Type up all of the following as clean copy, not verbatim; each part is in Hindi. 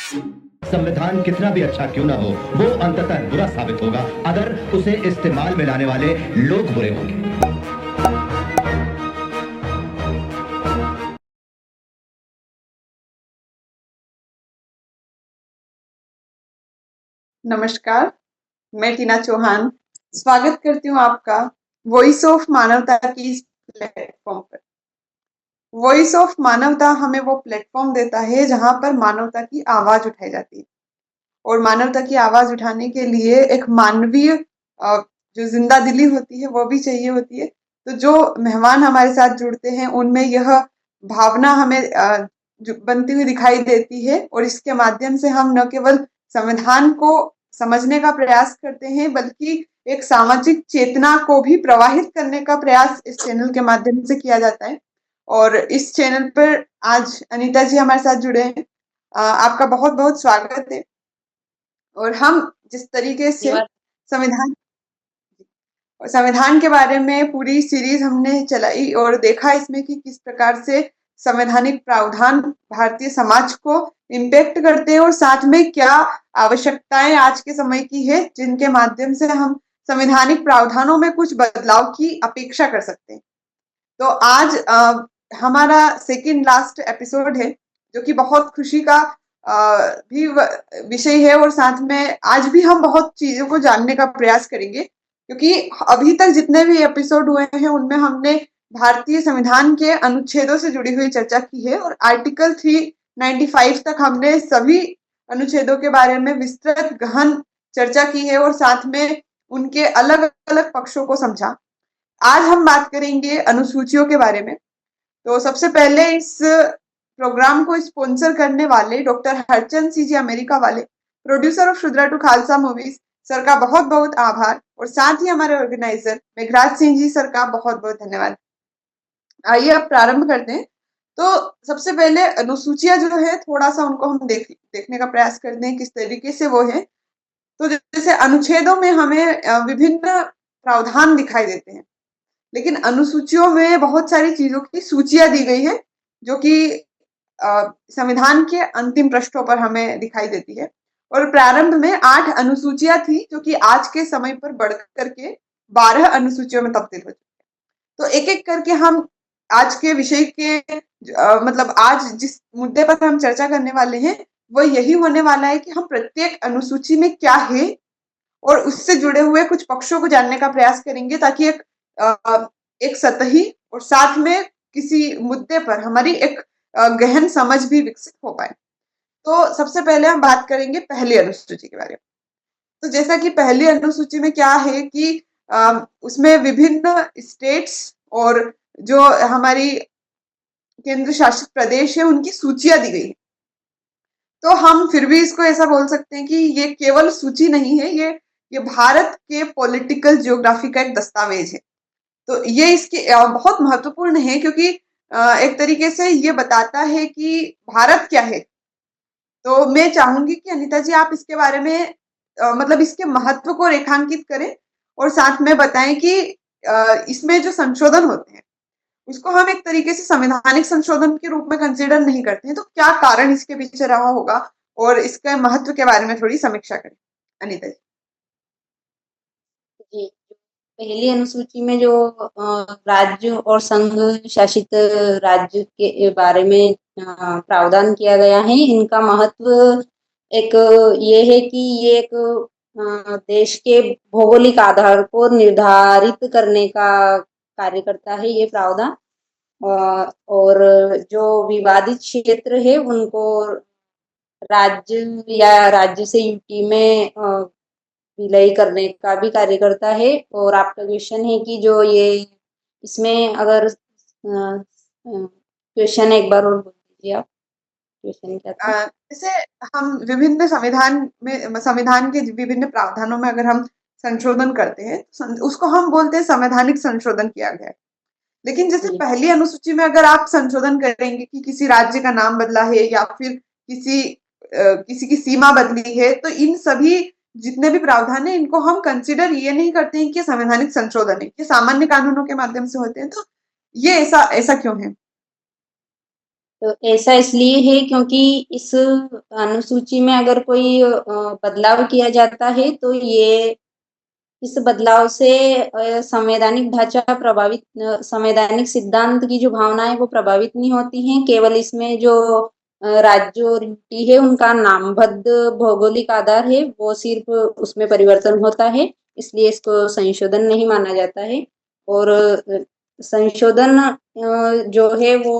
संविधान कितना भी अच्छा क्यों ना हो, वो अंततः बुरा साबित होगा अगर उसे इस्तेमाल में लाने वाले लोग बुरे होंगे। नमस्कार, मैं टीना चौहान स्वागत करती हूँ आपका वॉइस ऑफ मानवता की इस प्लेटफॉर्म पर। वॉइस ऑफ मानवता हमें वो प्लेटफॉर्म देता है जहाँ पर मानवता की आवाज उठाई जाती है और मानवता की आवाज उठाने के लिए एक मानवीय जो जिंदा दिली होती है वो भी चाहिए होती है। तो जो मेहमान हमारे साथ जुड़ते हैं उनमें यह भावना हमें बनती हुई दिखाई देती है और इसके माध्यम से हम न केवल संविधान को समझने का प्रयास करते हैं बल्कि एक सामाजिक चेतना को भी प्रवाहित करने का प्रयास इस चैनल के माध्यम से किया जाता है। और इस चैनल पर आज अनीता जी हमारे साथ जुड़े हैं। आपका बहुत बहुत स्वागत है। और हम जिस तरीके से संविधान संविधान के बारे में पूरी सीरीज हमने चलाई और देखा इसमें कि किस प्रकार से संवैधानिक प्रावधान भारतीय समाज को इम्पैक्ट करते हैं और साथ में क्या आवश्यकताएं आज के समय की है जिनके माध्यम से हम संवैधानिक प्रावधानों में कुछ बदलाव की अपेक्षा कर सकते हैं। तो आज हमारा सेकंड लास्ट एपिसोड है जो कि बहुत खुशी का भी विषय है और साथ में आज भी हम बहुत चीजों को जानने का प्रयास करेंगे क्योंकि अभी तक जितने भी एपिसोड हुए हैं उनमें हमने भारतीय संविधान के अनुच्छेदों से जुड़ी हुई चर्चा की है और आर्टिकल 395 तक हमने सभी अनुच्छेदों के बारे में विस्तृत गहन चर्चा की है और साथ में उनके अलग अलग पक्षों को समझा। आज हम बात करेंगे अनुसूचियों के बारे में। तो सबसे पहले इस प्रोग्राम को स्पॉन्सर करने वाले डॉक्टर हरचंद सिंह जी अमेरिका वाले, producer of Shudra to Khalsa movies sir का बहुत बहुत आभार और साथ ही हमारे ऑर्गेनाइजर मेघराज सिंह जी सर का बहुत बहुत धन्यवाद। आइए अब प्रारंभ करते हैं। तो सबसे पहले अनुसूचियां जो है थोड़ा सा उनको हम देखने का प्रयास करते हैं किस तरीके से वो है। तो जैसे अनुच्छेदों में हमें विभिन्न प्रावधान दिखाई देते हैं लेकिन अनुसूचियों में बहुत सारी चीजों की सूचियां दी गई है जो कि संविधान के अंतिम पृष्ठों पर हमें दिखाई देती है। और प्रारंभ में 8 अनुसूचियां थी जो कि आज के समय पर बढ़ करके 12 अनुसूचियों में तब्दील हो चुकी है। तो एक एक करके हम आज के विषय के मतलब आज जिस मुद्दे पर हम चर्चा करने वाले हैं वो यही होने वाला है कि हम प्रत्येक अनुसूची में क्या है और उससे जुड़े हुए कुछ पक्षों को जानने का प्रयास करेंगे ताकि एक सतही और साथ में किसी मुद्दे पर हमारी एक गहन समझ भी विकसित हो पाए। तो सबसे पहले हम बात करेंगे पहली अनुसूची के बारे में। तो जैसा कि पहली अनुसूची में क्या है कि उसमें विभिन्न स्टेट्स और जो हमारी केंद्र शासित प्रदेश है उनकी सूचियां दी गई है। तो हम फिर भी इसको ऐसा बोल सकते हैं कि ये केवल सूची नहीं है, ये भारत के पॉलिटिकल जियोग्राफी का एक दस्तावेज है। तो ये इसकी बहुत महत्वपूर्ण है क्योंकि एक तरीके से ये बताता है कि भारत क्या है। तो मैं चाहूंगी कि अनीता जी आप इसके बारे में मतलब इसके महत्व को रेखांकित करें और साथ में बताएं कि इसमें जो संशोधन होते हैं उसको हम एक तरीके से संवैधानिक संशोधन के रूप में कंसिडर नहीं करते हैं। तो क्या कारण इसके पीछे रहा होगा और इसके महत्व के बारे में थोड़ी समीक्षा करें अनीता जी। जी, पहली अनुसूची में जो राज्य और संघ शासित राज्य के बारे में प्रावधान किया गया है, इनका महत्व एक ये है कि ये एक देश के भौगोलिक आधार को निर्धारित करने का कार्य करता है ये प्रावधान। और जो विवादित क्षेत्र है उनको राज्य या राज्य से यूटी में विलय करने का भी कार्य करता है। और आपका क्वेश्चन है कि जो ये इसमें अगर क्वेश्चन एक बार और बोल दीजिए आप, क्वेश्चन क्या था? जैसे हम विभिन्न संविधान के विभिन्न प्रावधानों में अगर हम संशोधन करते हैं उसको हम बोलते हैं संवैधानिक संशोधन किया गया है। लेकिन जैसे पहली अनुसूची में अगर आप संशोधन करेंगे कि किसी राज्य का नाम बदला है या फिर किसी की सीमा बदली है तो इन सभी जितने भी प्रावधान है इनको हम कंसिडर ये नहीं करते हैं कि संवैधानिक संशोधन है, ये सामान्य कानूनों के माध्यम से होते हैं। तो ये ऐसा क्यों है? तो ऐसा इसलिए है क्योंकि इस अनुसूची में अगर कोई बदलाव किया जाता है तो ये इस बदलाव से संवैधानिक ढांचा प्रभावित, संवैधानिक सिद्धांत की जो भावनाएं वो प्रभावित नहीं होती हैं। केवल इसमें जो राज्य और यूटी है उनका नामबद्ध भौगोलिक आधार है वो सिर्फ उसमें परिवर्तन होता है, इसलिए इसको संशोधन नहीं माना जाता है। और संशोधन जो है वो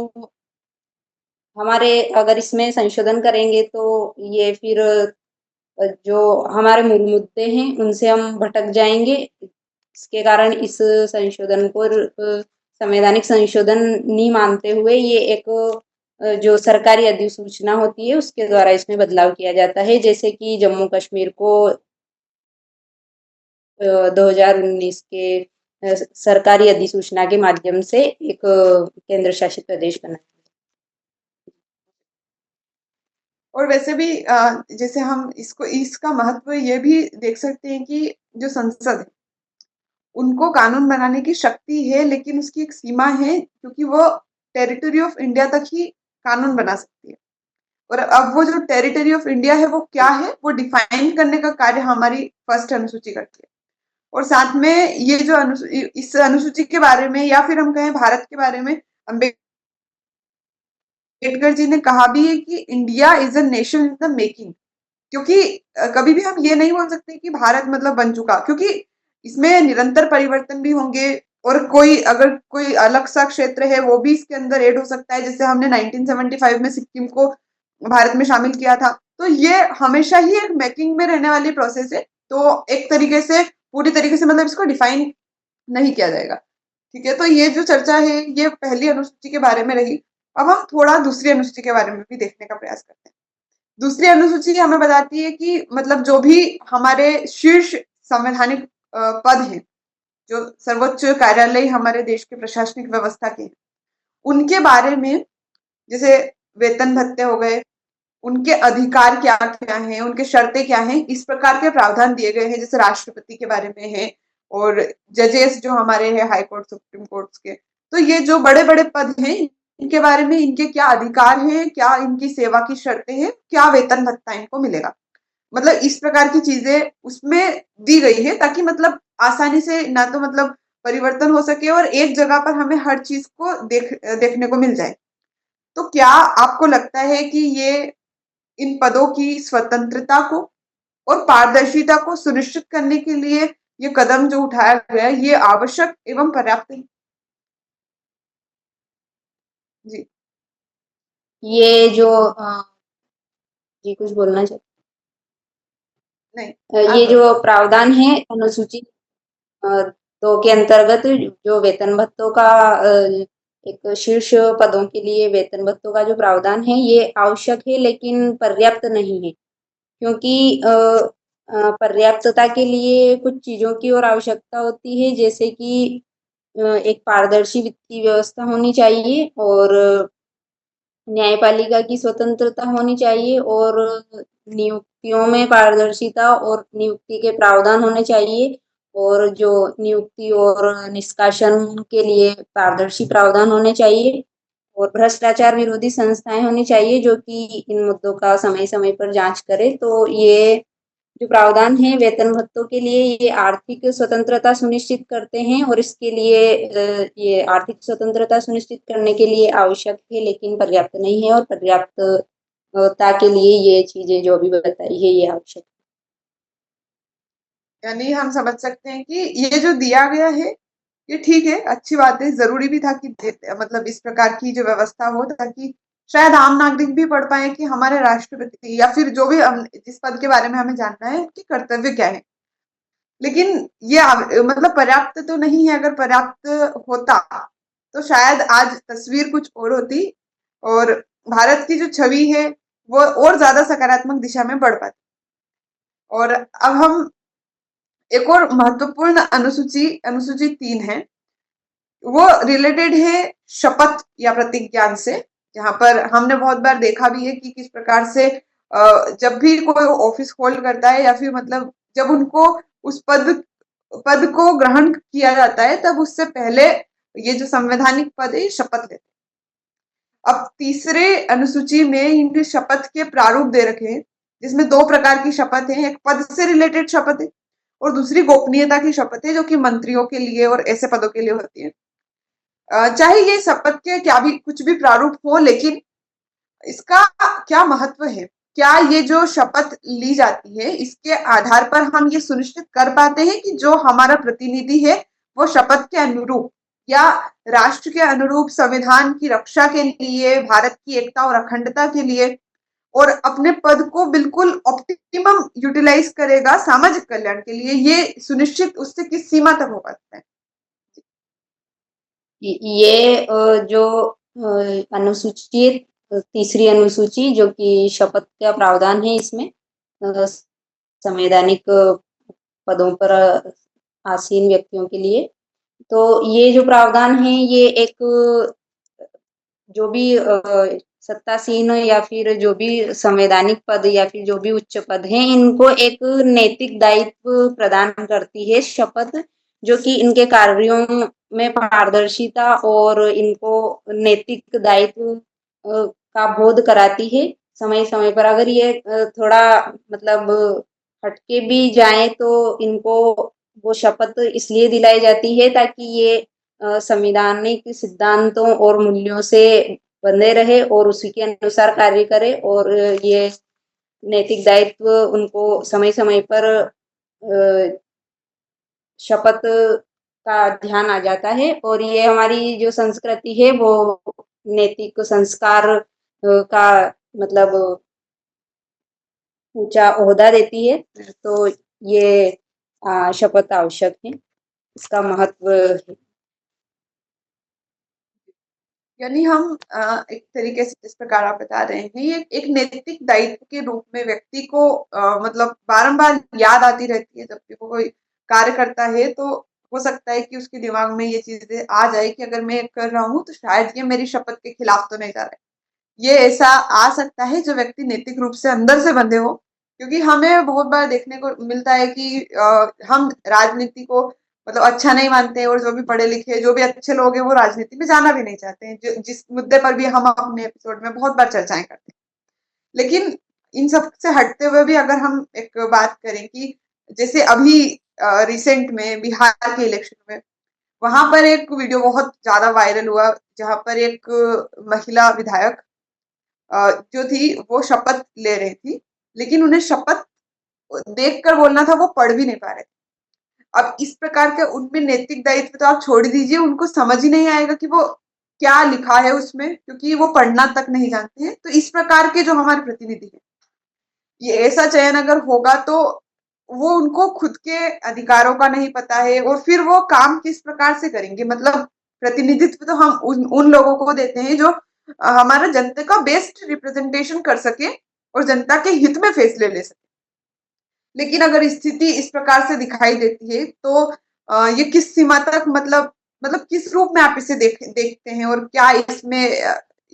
हमारे, अगर इसमें संशोधन करेंगे तो ये फिर जो हमारे मूल मुद्दे हैं उनसे हम भटक जाएंगे। इसके कारण इस संशोधन को संवैधानिक संशोधन नहीं मानते हुए ये एक जो सरकारी अधिसूचना होती है उसके द्वारा इसमें बदलाव किया जाता है, जैसे कि जम्मू कश्मीर को 2019 के सरकारी अधिसूचना के माध्यम से एक केंद्र शासित प्रदेश बनाया। और वैसे भी जैसे हम इसका महत्व ये भी देख सकते हैं कि जो संसद है उनको कानून बनाने की शक्ति है, लेकिन उसकी एक सीमा है क्योंकि वो टेरिटरी ऑफ इंडिया तक ही कानून बना सकती है। और अब वो जो टेरिटरी ऑफ इंडिया है वो क्या है वो डिफाइन करने का कार्य हमारी फर्स्ट अनुसूची करती है। और साथ में ये जो इस अनुसूची के बारे में या फिर हम कहें भारत के बारे में अम्बेडकर जी ने कहा भी है कि India is a nation in the making. क्योंकि कभी भी हम ये नहीं बोल सकते कि भारत मतलब बन चुका, क्योंकि इसमें निरंतर परिवर्तन भी होंगे और अगर कोई अलग सा क्षेत्र है वो भी इसके अंदर ऐड हो सकता है। जैसे हमने 1975 में सिक्किम को भारत में शामिल किया था, तो ये हमेशा ही एक मेकिंग में रहने वाली प्रोसेस है। तो एक तरीके से पूरी तरीके से मतलब इसको डिफाइन नहीं किया जाएगा। ठीक है, तो ये जो चर्चा है ये पहली अनुसूची के बारे में रही। अब हम थोड़ा दूसरी अनुसूची के बारे में भी देखने का प्रयास करते हैं। दूसरी अनुसूची हमें बताती है कि मतलब जो भी हमारे शीर्ष संवैधानिक पद हैं, जो सर्वोच्च कार्यालय हमारे देश के प्रशासनिक व्यवस्था के हैं, उनके बारे में जैसे वेतन भत्ते हो गए, उनके अधिकार क्या क्या हैं, उनके शर्तें क्या हैं, इस प्रकार के प्रावधान दिए गए हैं। जैसे राष्ट्रपति के बारे में है और जजेस जो हमारे हैं हाई कोर्ट सुप्रीम कोर्ट के, तो ये जो बड़े बड़े पद हैं इनके बारे में इनके क्या अधिकार हैं, क्या इनकी सेवा की शर्तें हैं, क्या वेतन भत्ता इनको मिलेगा, मतलब इस प्रकार की चीजें उसमें दी गई है ताकि मतलब आसानी से ना तो मतलब परिवर्तन हो सके और एक जगह पर हमें हर चीज को देखने को मिल जाए। तो क्या आपको लगता है कि ये इन पदों की स्वतंत्रता को और पारदर्शिता को सुनिश्चित करने के लिए ये कदम जो उठाया गया है ये आवश्यक एवं पर्याप्त है? जी ये जो जी कुछ बोलना चाहते नहीं, ये जो प्रावधान है अनुसूची 2 के अंतर्गत जो वेतन भत्तों का एक शीर्ष पदों के लिए वेतन भत्तों का जो प्रावधान है ये आवश्यक है लेकिन पर्याप्त नहीं है, क्योंकि पर्याप्तता के लिए कुछ चीजों की और आवश्यकता होती है, जैसे कि एक पारदर्शी वित्तीय व्यवस्था होनी चाहिए और न्यायपालिका की स्वतंत्रता होनी चाहिए और नियुक्तियों में पारदर्शिता और नियुक्ति के प्रावधान होने चाहिए और जो नियुक्ति और निष्कासन के लिए पारदर्शी प्रावधान होने चाहिए और भ्रष्टाचार विरोधी संस्थाएं होनी चाहिए जो कि इन मुद्दों का समय समय पर जांच करे। तो ये जो प्रावधान है वेतन भत्तों के लिए ये आर्थिक स्वतंत्रता सुनिश्चित करते हैं और इसके लिए ये आर्थिक स्वतंत्रता सुनिश्चित करने के लिए आवश्यक है लेकिन पर्याप्त नहीं है, और पर्याप्तता के लिए ये चीजें जो अभी बताई है ये आवश्यक है। यानी हम समझ सकते हैं कि ये जो दिया गया है ये ठीक है, अच्छी बात है, जरूरी भी था कि मतलब इस प्रकार की जो व्यवस्था हो ताकि शायद आम नागरिक भी पढ़ पाए कि हमारे राष्ट्रपति या फिर जो भी जिस पद के बारे में हमें जानना है उनके कर्तव्य क्या है। लेकिन ये मतलब पर्याप्त तो नहीं है। अगर पर्याप्त होता तो शायद आज तस्वीर कुछ और होती और भारत की जो छवि है वो और ज्यादा सकारात्मक दिशा में बढ़ पाती। और अब हम एक और महत्वपूर्ण अनुसूची अनुसूची 3 है, वो रिलेटेड है शपथ या प्रतिज्ञान से, जहां पर हमने बहुत बार देखा भी है कि किस प्रकार से जब भी कोई ऑफिस होल्ड करता है या फिर मतलब जब उनको उस पद को ग्रहण किया जाता है तब उससे पहले ये जो संवैधानिक पद है शपथ लेते हैं। अब तीसरे अनुसूची में इनके शपथ के प्रारूप दे रखे हैं, जिसमें 2 प्रकार की शपथ है, एक पद से रिलेटेड शपथ है और दूसरी गोपनीयता की शपथ है, जो कि मंत्रियों के लिए और ऐसे पदों के लिए होती है। चाहे ये शपथ के क्या भी कुछ भी प्रारूप हो, लेकिन इसका क्या महत्व है? क्या ये जो शपथ ली जाती है, इसके आधार पर हम ये सुनिश्चित कर पाते हैं कि जो हमारा प्रतिनिधि है, वो शपथ के अनुरूप या राष्ट्र के अनुरूप संविधान की रक्षा के लिए, भारत की एकता और अखंडता के लिए और अपने पद को बिल्कुल ऑप्टिमम यूटिलाइज करेगा सामाजिक कल्याण के लिए, ये सुनिश्चित उससे किस सीमा तक हो पाता है? ये जो अनुसूची तीसरी अनुसूची जो कि शपथ का प्रावधान है इसमें संवैधानिक पदों पर आसीन व्यक्तियों के लिए, तो ये जो प्रावधान है ये एक जो भी सत्तासीन या फिर जो भी संवैधानिक पद या फिर जो भी उच्च पद हैं, इनको एक नैतिक दायित्व प्रदान करती है शपथ, जो कि इनके कार्यों में पारदर्शिता और इनको नैतिक दायित्व का बोध कराती है समय-समय पर। अगर ये थोड़ा मतलब हटके भी जाएँ तो इनको वो शपथ इसलिए दिलाई जाती है ताकि ये संवैधानिक सिद्धांतों और मूल्यों से बंधे रहे और उसी के अनुसार कार्य करे और ये नैतिक दायित्व उनको समय-समय पर शपथ का ध्यान आ जाता है और ये हमारी जो संस्कृति है वो नैतिक संस्कार का मतलब ऊँचा ओहदा देती है, तो ये शपथ आवश्यक है, इसका महत्व है। यानी हम एक तरीके से जिस प्रकार आप बता रहे हैं, ये एक नैतिक दायित्व के रूप में व्यक्ति को मतलब बारंबार याद आती रहती है जब भी वो कोई कार्य करता है, तो हो सकता है कि उसके दिमाग में ये चीजें आ जाए कि अगर मैं कर रहा हूँ तो शायद ये मेरी शपथ के खिलाफ तो नहीं जा रहा है। ये ऐसा आ सकता है जो व्यक्ति नैतिक रूप से अंदर से बंधे हो, क्योंकि हमें बहुत बार देखने को मिलता है कि हम राजनीति को मतलब अच्छा नहीं मानते हैं और जो भी पढ़े लिखे जो भी अच्छे लोग हैं वो राजनीति में जाना भी नहीं चाहते हैं, जिस मुद्दे पर भी हम अपने एपिसोड में बहुत बार चर्चाएं करते हैं। लेकिन इन सब से हटते हुए भी अगर हम एक बात करें कि जैसे अभी रिसेंट में बिहार के इलेक्शन में वहां पर एक वीडियो बहुत ज्यादा वायरल हुआ, जहां पर एक महिला विधायक जो थी वो शपथ ले रही थी, लेकिन उन्हें शपथ देखकर बोलना था, वो पढ़ भी नहीं पा रहे थे। अब इस प्रकार के उनमें नैतिक दायित्व तो आप छोड़ दीजिए, उनको समझ ही नहीं आएगा कि वो क्या लिखा है उसमें, क्योंकि वो पढ़ना तक नहीं जानते हैं। तो इस प्रकार के जो हमारे प्रतिनिधि हैं, ये ऐसा चयन अगर होगा तो वो उनको खुद के अधिकारों का नहीं पता है और फिर वो काम किस प्रकार से करेंगे। मतलब प्रतिनिधित्व तो हम उन लोगों को देते हैं जो हमारा जनता का बेस्ट रिप्रेजेंटेशन कर सके और जनता के हित में फैसले ले सके। लेकिन अगर स्थिति इस प्रकार से दिखाई देती है तो ये किस सीमा तक मतलब किस रूप में आप इसे देखते हैं और क्या इसमें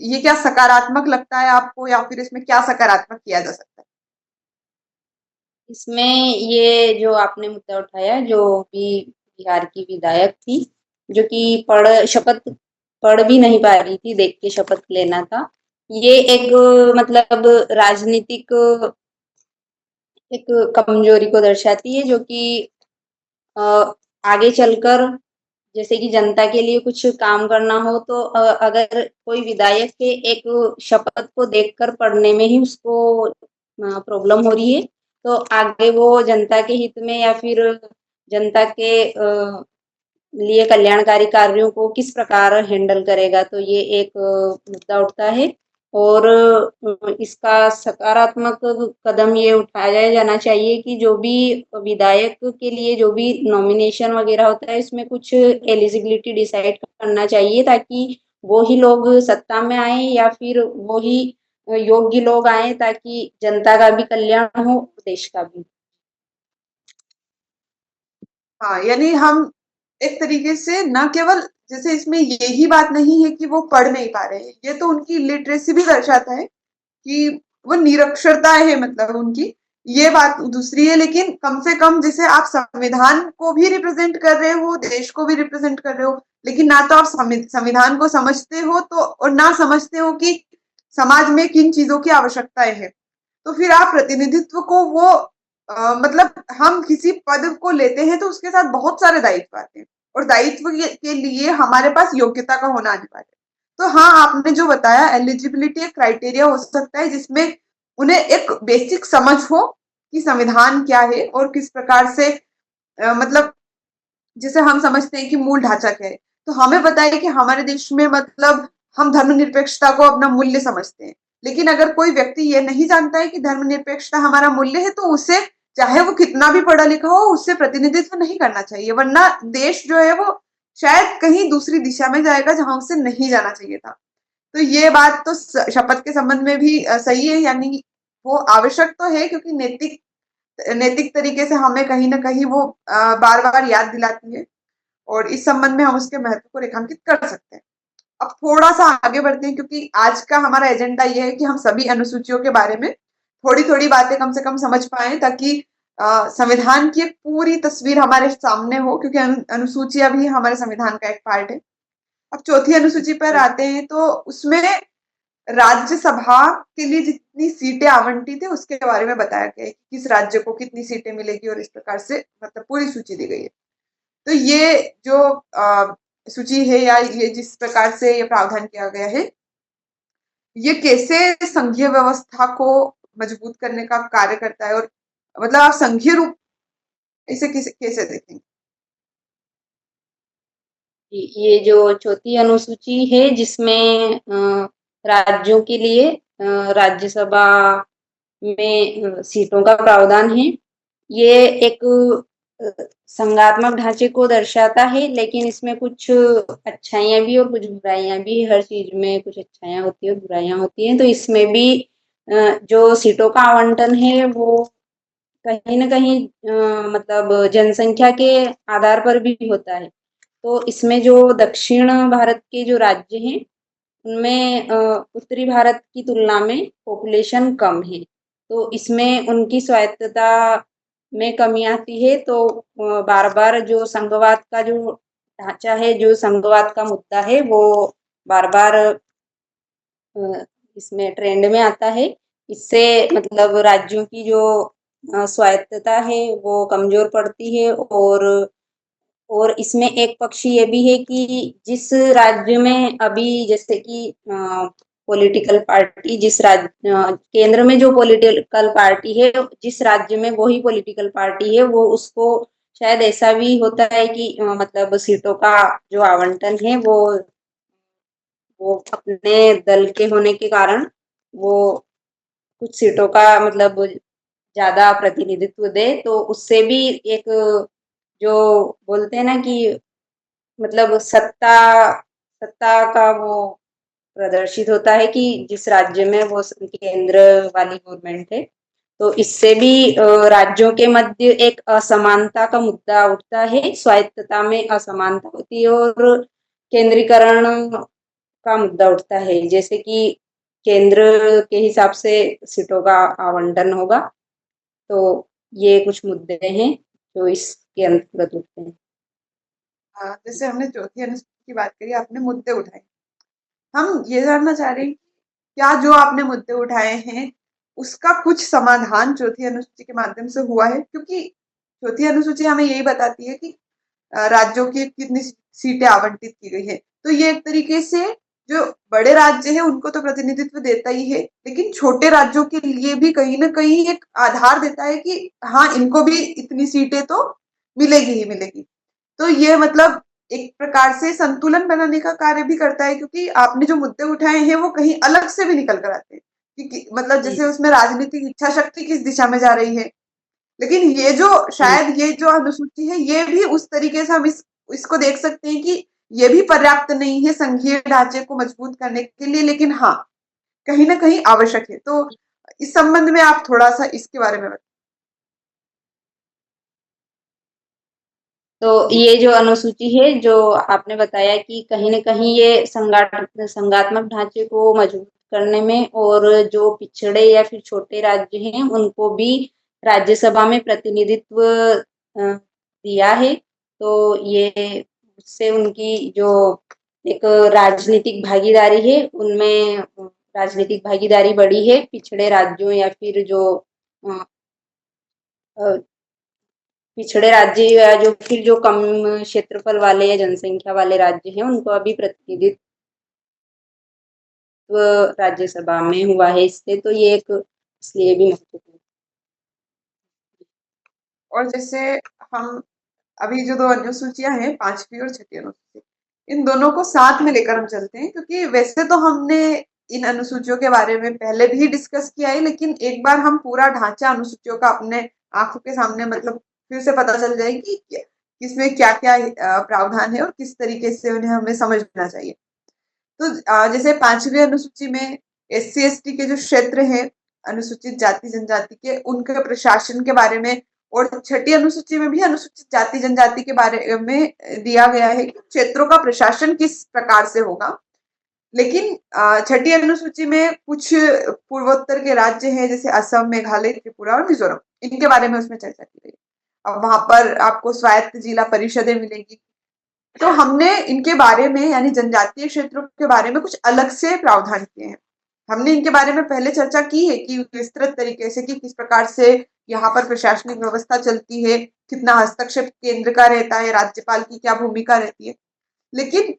ये क्या सकारात्मक लगता है आपको या फिर इसमें क्या सकारात्मक किया जा सकता है? इसमें ये जो आपने मुद्दा उठाया, जो भी बिहार की विधायक थी, जो कि शपथ पढ़ भी नहीं पा रही थी, देख के शपथ लेना था। ये एक मतलब राजनीतिक एक कमजोरी को दर्शाती है, जो कि आगे चलकर जैसे कि जनता के लिए कुछ काम करना हो तो अगर कोई विधायक के एक शपथ को देखकर पढ़ने में ही उसको प्रॉब्लम हो रही है, तो आगे वो जनता के हित में या फिर जनता के लिए कल्याणकारी कार्यों को किस प्रकार हैंडल करेगा, तो ये एक मुद्दा उठता है और इसका सकारात्मक कदम ये उठाया जाना चाहिए कि जो भी विधायक के लिए जो भी नॉमिनेशन वगैरह होता है, इसमें कुछ एलिजिबिलिटी डिसाइड करना चाहिए ताकि वो ही लोग सत्ता में आए या फिर वो ही योग्य लोग आए ताकि जनता का भी कल्याण हो, देश का भी। हाँ, यानी हम एक तरीके से न केवल जैसे इसमें यही बात नहीं है कि वो पढ़ नहीं पा रहे हैं, ये तो उनकी लिटरेसी भी दर्शाता है कि वो निरक्षरता है, मतलब उनकी ये बात दूसरी है। लेकिन कम से कम जैसे आप संविधान को भी रिप्रेजेंट कर रहे हो, देश को भी रिप्रेजेंट कर रहे हो, लेकिन ना तो आप संविधान को समझते हो तो, और ना समझते हो कि समाज में किन चीजों की आवश्यकताएं हैं। तो फिर आप प्रतिनिधित्व को वो मतलब हम किसी पद को लेते हैं तो उसके साथ बहुत सारे दायित्व आते हैं, और दायित्व के लिए हमारे पास योग्यता का होना अनिवार्य है। तो हाँ, आपने जो बताया एलिजिबिलिटी एक क्राइटेरिया हो सकता है जिसमें उन्हें एक बेसिक समझ हो कि संविधान क्या है और किस प्रकार से मतलब जैसे हम समझते हैं कि मूल ढांचा क्या है, तो हमें पता है कि हमारे देश में मतलब हम धर्मनिरपेक्षता को अपना मूल्य समझते हैं। लेकिन अगर कोई व्यक्ति ये नहीं जानता है कि धर्मनिरपेक्षता हमारा मूल्य है, तो उसे चाहे वो कितना भी पढ़ा लिखा हो, उससे प्रतिनिधित्व नहीं करना चाहिए, वरना देश जो है वो शायद कहीं दूसरी दिशा में जाएगा जहां उसे नहीं जाना चाहिए था। तो ये बात तो शपथ के संबंध में भी सही है, यानी वो आवश्यक तो है क्योंकि नैतिक नैतिक तरीके से हमें कहीं ना कहीं वो बार बार याद दिलाती है, और इस संबंध में हम उसके महत्व को रेखांकित कर सकते हैं। अब थोड़ा सा आगे बढ़ते हैं क्योंकि आज का हमारा एजेंडा ये है कि हम सभी अनुसूचियों के बारे में थोड़ी थोड़ी बातें कम से कम समझ पाए, ताकि संविधान की एक पूरी तस्वीर हमारे सामने हो, क्योंकि अनुसूचियां भी हमारे संविधान का एक पार्ट है। अब चौथी अनुसूची पर आते हैं, तो उसमें राज्यसभा के लिए जितनी सीटें आवंटित है उसके बारे में बताया गया है कि किस राज्य को कितनी सीटें मिलेगी, और इस प्रकार से मतलब पूरी सूची दी गई है। तो ये जो सूची है या ये जिस प्रकार से ये प्रावधान किया गया है, ये कैसे संघीय व्यवस्था को मजबूत करने का कार्य करता है, और मतलब आप संघीय रूप इसे कैसे देखेंगे? ये जो चौथी अनुसूची है जिसमें राज्यों के लिए राज्यसभा में सीटों का प्रावधान है, ये एक संघात्मक ढांचे को दर्शाता है, लेकिन इसमें कुछ अच्छाइयां भी और कुछ बुराइयां भी, हर चीज में कुछ अच्छाइयां होती है और बुराइयां होती हैं। तो इसमें भी जो सीटों का आवंटन है वो कहीं ना कहीं मतलब जनसंख्या के आधार पर भी होता है। तो इसमें जो दक्षिण भारत के जो राज्य हैं उनमें उत्तरी भारत की तुलना में पॉपुलेशन कम है, तो इसमें उनकी स्वायत्तता में कमी आती है। तो बार बार जो संघवाद का जो ढांचा है, जो संघवाद का मुद्दा है, वो बार बार इसमें ट्रेंड में आता है। इससे मतलब राज्यों की जो स्वायत्तता है वो कमजोर पड़ती है, और इसमें एक पक्ष ये भी है कि जिस राज्य में अभी जैसे कि पॉलिटिकल पार्टी जिस राज्य केंद्र में जो पॉलिटिकल पार्टी है, जिस राज्य में वही पॉलिटिकल पार्टी है, वो उसको शायद ऐसा भी होता है कि मतलब सीटों का जो आवंटन है वो अपने दल के होने के कारण वो कुछ सीटों का मतलब ज्यादा प्रतिनिधित्व दे, तो उससे भी एक जो बोलते हैं ना कि मतलब सत्ता सत्ता का वो प्रदर्शित होता है कि जिस राज्य में वो केंद्र वाली गवर्नमेंट है, तो इससे भी राज्यों के मध्य एक असमानता का मुद्दा उठता है, स्वायत्तता में असमानता होती है और केंद्रीकरण का मुद्दा उठता है। जैसे कि केंद्र के हिसाब से सीटों का आवंटन होगा, तो ये कुछ मुद्दे हैं जो इसके अंतर्गत उठते हैं। जैसे हमने चौथी अनुसूची की बात करी, आपने मुद्दे उठाए, हम ये जानना चाह रहे हैं क्या जो आपने मुद्दे उठाए हैं उसका कुछ समाधान चौथी अनुसूची के माध्यम से हुआ है? क्योंकि चौथी अनुसूची हमें यही बताती है कि राज्यों की कितनी सीटें आवंटित की गई है, तो ये एक तरीके से जो बड़े राज्य है उनको तो प्रतिनिधित्व देता ही है, लेकिन छोटे राज्यों के लिए भी कहीं ना कहीं एक आधार देता है कि हाँ, इनको भी इतनी सीटें तो मिलेगी ही मिलेगी। तो ये मतलब एक प्रकार से संतुलन बनाने का कार्य भी करता है, क्योंकि आपने जो मुद्दे उठाए हैं वो कहीं अलग से भी निकल कर आते हैं कि मतलब जैसे उसमें राजनीतिक इच्छा शक्ति किस दिशा में जा रही है। लेकिन ये जो शायद ये जो अनुसूची है ये भी उस तरीके से हम इसको देख सकते हैं कि ये भी पर्याप्त नहीं है संघीय ढांचे को मजबूत करने के लिए, लेकिन हाँ, कहीं ना कहीं आवश्यक है। तो इस संबंध में आप थोड़ा सा इसके बारे में बताएं। तो ये जो अनुसूची है जो आपने बताया कि कहीं न कहीं ये संघात्मक ढांचे को मजबूत करने में और जो पिछड़े या फिर छोटे राज्य हैं उनको भी राज्यसभा में प्रतिनिधित्व दिया है। तो ये उससे उनकी जो एक राजनीतिक भागीदारी है उनमें राजनीतिक भागीदारी बढ़ी है। पिछड़े राज्यों या फिर जो अ, अ, पिछड़े राज्य या जो फिर जो कम क्षेत्रफल वाले या जनसंख्या वाले राज्य हैं उनको अभी प्रतिनिधित्व राज्यसभा में हुआ है इससे, तो ये एक इसलिए भी महत्वपूर्ण। और जैसे हम अभी जो दो अनुसूचियां हैं, 5वीं और 6ठी अनुसूची, इन दोनों को साथ में लेकर हम चलते हैं, क्योंकि वैसे तो हमने इन अनुसूचियों के बारे में पहले भी डिस्कस किया है, लेकिन एक बार हम पूरा ढांचा अनुसूचियों का अपने आंखों के सामने मतलब फिर से पता चल जाएगी कि किसमें क्या क्या प्रावधान है और किस तरीके से उन्हें हमें समझना चाहिए। तो जैसे 5वीं अनुसूची में SC/ST के जो क्षेत्र हैं, अनुसूचित जाति जनजाति के, उनके प्रशासन के बारे में, और 6ठी अनुसूची में भी अनुसूचित जाति जनजाति के बारे में दिया गया है कि क्षेत्रों का प्रशासन किस प्रकार से होगा। लेकिन 6ठी अनुसूची में कुछ पूर्वोत्तर के राज्य हैं, जैसे असम, मेघालय, त्रिपुरा और मिजोरम, इनके बारे में उसमें चर्चा की गई। अब वहां पर आपको स्वायत्त जिला परिषदें मिलेंगी। तो हमने इनके बारे में, यानी जनजातीय क्षेत्रों के बारे में कुछ अलग से प्रावधान किए हैं। हमने इनके बारे में पहले चर्चा की है कि विस्तृत तरीके से कि किस प्रकार से यहाँ पर प्रशासनिक व्यवस्था चलती है, कितना हस्तक्षेप केंद्र का रहता है, राज्यपाल की क्या भूमिका रहती है। लेकिन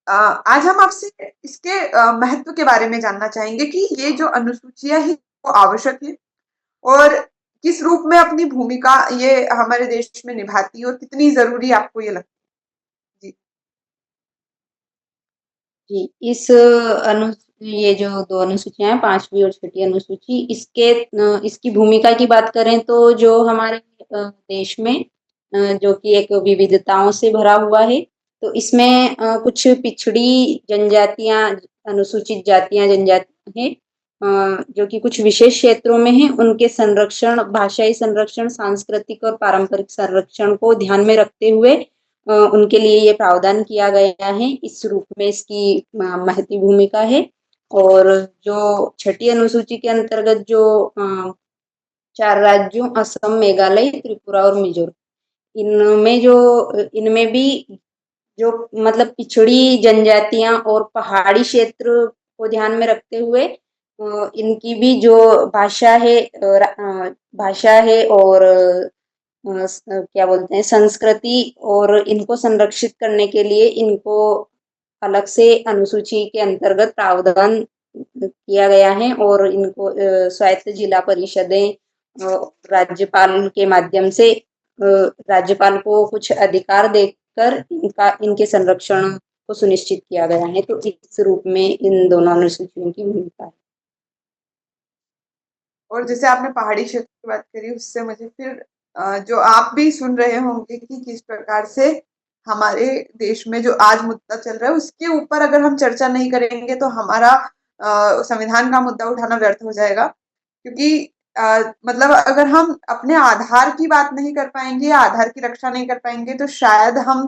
आज हम आपसे इसके महत्व के बारे में जानना चाहेंगे कि ये जो अनुसूचियां हैं वो आवश्यक है, और किस रूप में अपनी भूमिका ये हमारे देश में निभाती है, और कितनी जरूरी आपको ये लगती है। जी। जी, ये जो दो अनुसूचियां हैं, 5वीं और 6ठी अनुसूची, इसकी भूमिका की बात करें तो जो हमारे देश में जो कि एक विविधताओं से भरा हुआ है, तो इसमें कुछ पिछड़ी जनजातियां, अनुसूचित जातियां जनजाति हैं, जो कि कुछ विशेष क्षेत्रों में हैं, उनके संरक्षण, भाषाई संरक्षण, सांस्कृतिक और पारंपरिक संरक्षण को ध्यान में रखते हुए उनके लिए ये प्रावधान किया गया है। इस रूप में इसकी महती भूमिका है। और जो 6ठी अनुसूची के अंतर्गत जो 4 राज्यों असम, मेघालय, त्रिपुरा और मिजोरम, इनमें भी जो मतलब पिछड़ी जनजातियां और पहाड़ी क्षेत्र को ध्यान में रखते हुए इनकी भी जो भाषा है और क्या बोलते हैं, संस्कृति, और इनको संरक्षित करने के लिए इनको अलग से अनुसूची के अंतर्गत प्रावधान किया गया है। और इनको स्वायत्त जिला परिषदें राज्यपाल के माध्यम से राज्यपाल को कुछ अधिकार देकर इनके संरक्षण को सुनिश्चित किया गया है। तो इस रूप में इन दोनों अनुसूचियों की भूमिका है। और जैसे आपने पहाड़ी क्षेत्र की बात करी, उससे मुझे फिर जो आप भी सुन रहे होंगे कि किस प्रकार से हमारे देश में जो आज मुद्दा चल रहा है उसके ऊपर अगर हम चर्चा नहीं करेंगे तो हमारा संविधान का मुद्दा उठाना व्यर्थ हो जाएगा। क्योंकि मतलब अगर हम अपने आधार की बात नहीं कर पाएंगे या आधार की रक्षा नहीं कर पाएंगे तो शायद हम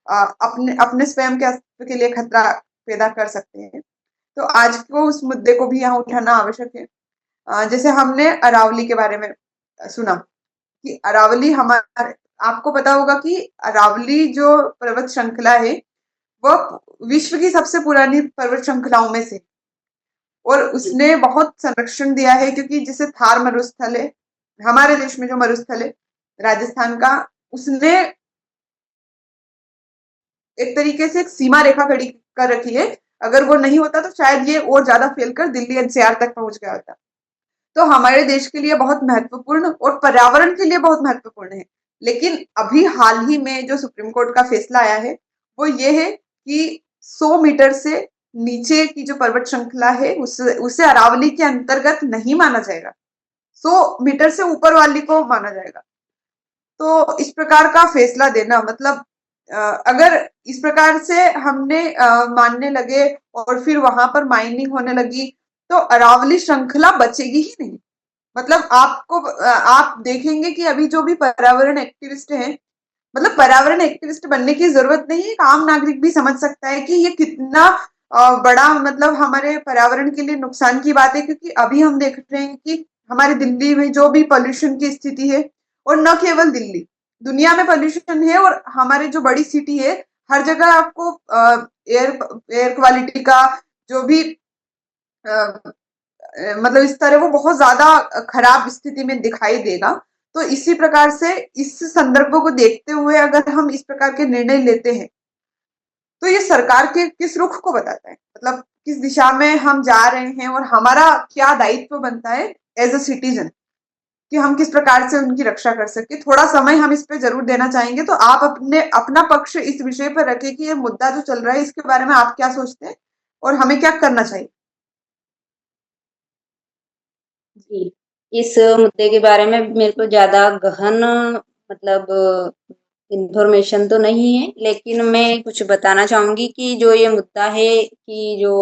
अपने अपने स्वयं के अस्तित्व के लिए खतरा पैदा कर सकते हैं। तो आज को उस मुद्दे को भी यहाँ उठाना आवश्यक है। जैसे हमने अरावली के बारे में सुना कि अरावली हमारे, आपको पता होगा कि अरावली जो पर्वत श्रृंखला है वह विश्व की सबसे पुरानी पर्वत श्रृंखलाओं में से, और उसने बहुत संरक्षण दिया है, क्योंकि जैसे थार मरुस्थल है हमारे देश में, जो मरुस्थल है राजस्थान का, उसने एक तरीके से एक सीमा रेखा खड़ी कर रखी है। अगर वो नहीं होता तो शायद ये और ज्यादा फैलकर दिल्ली NCR तक पहुंच गया होता। तो हमारे देश के लिए बहुत महत्वपूर्ण और पर्यावरण के लिए बहुत महत्वपूर्ण है। लेकिन अभी हाल ही में जो सुप्रीम कोर्ट का फैसला आया है वो ये है कि 100 मीटर से नीचे की जो पर्वत श्रृंखला है उसे अरावली के अंतर्गत नहीं माना जाएगा, 100 मीटर से ऊपर वाली को माना जाएगा। तो इस प्रकार का फैसला देना मतलब अगर इस प्रकार से हमने मानने लगे और फिर वहां पर माइनिंग होने लगी तो अरावली श्रृंखला बचेगी ही नहीं। मतलब आप देखेंगे कि अभी जो भी पर्यावरण एक्टिविस्ट हैं, मतलब पर्यावरण एक्टिविस्ट बनने की जरूरत नहीं है, एक आम नागरिक भी समझ सकता है कि ये कितना बड़ा मतलब हमारे पर्यावरण के लिए नुकसान की बात है। क्योंकि अभी हम देख रहे हैं कि हमारे दिल्ली में जो भी पॉल्यूशन की स्थिति है, और न केवल दिल्ली, दुनिया में पॉल्यूशन है, और हमारे जो बड़ी सिटी है हर जगह आपको एयर क्वालिटी का जो भी मतलब स्तर है वो बहुत ज्यादा खराब स्थिति में दिखाई देगा। तो इसी प्रकार से इस संदर्भ को देखते हुए अगर हम इस प्रकार के निर्णय लेते हैं तो ये सरकार के किस रुख को बताता है, मतलब किस दिशा में हम जा रहे हैं और हमारा क्या दायित्व बनता है एज अ सिटीजन कि हम किस प्रकार से उनकी रक्षा कर सके। थोड़ा समय हम इस पे जरूर देना चाहेंगे। तो आप अपना पक्ष इस विषय पर रखें कि ये मुद्दा जो चल रहा है इसके बारे में आप क्या सोचते हैं और हमें क्या करना चाहिए। जी, इस मुद्दे के बारे में मेरे को ज़्यादा गहन मतलब इन्फॉर्मेशन तो नहीं है, लेकिन मैं कुछ बताना चाहूँगी कि जो ये मुद्दा है कि जो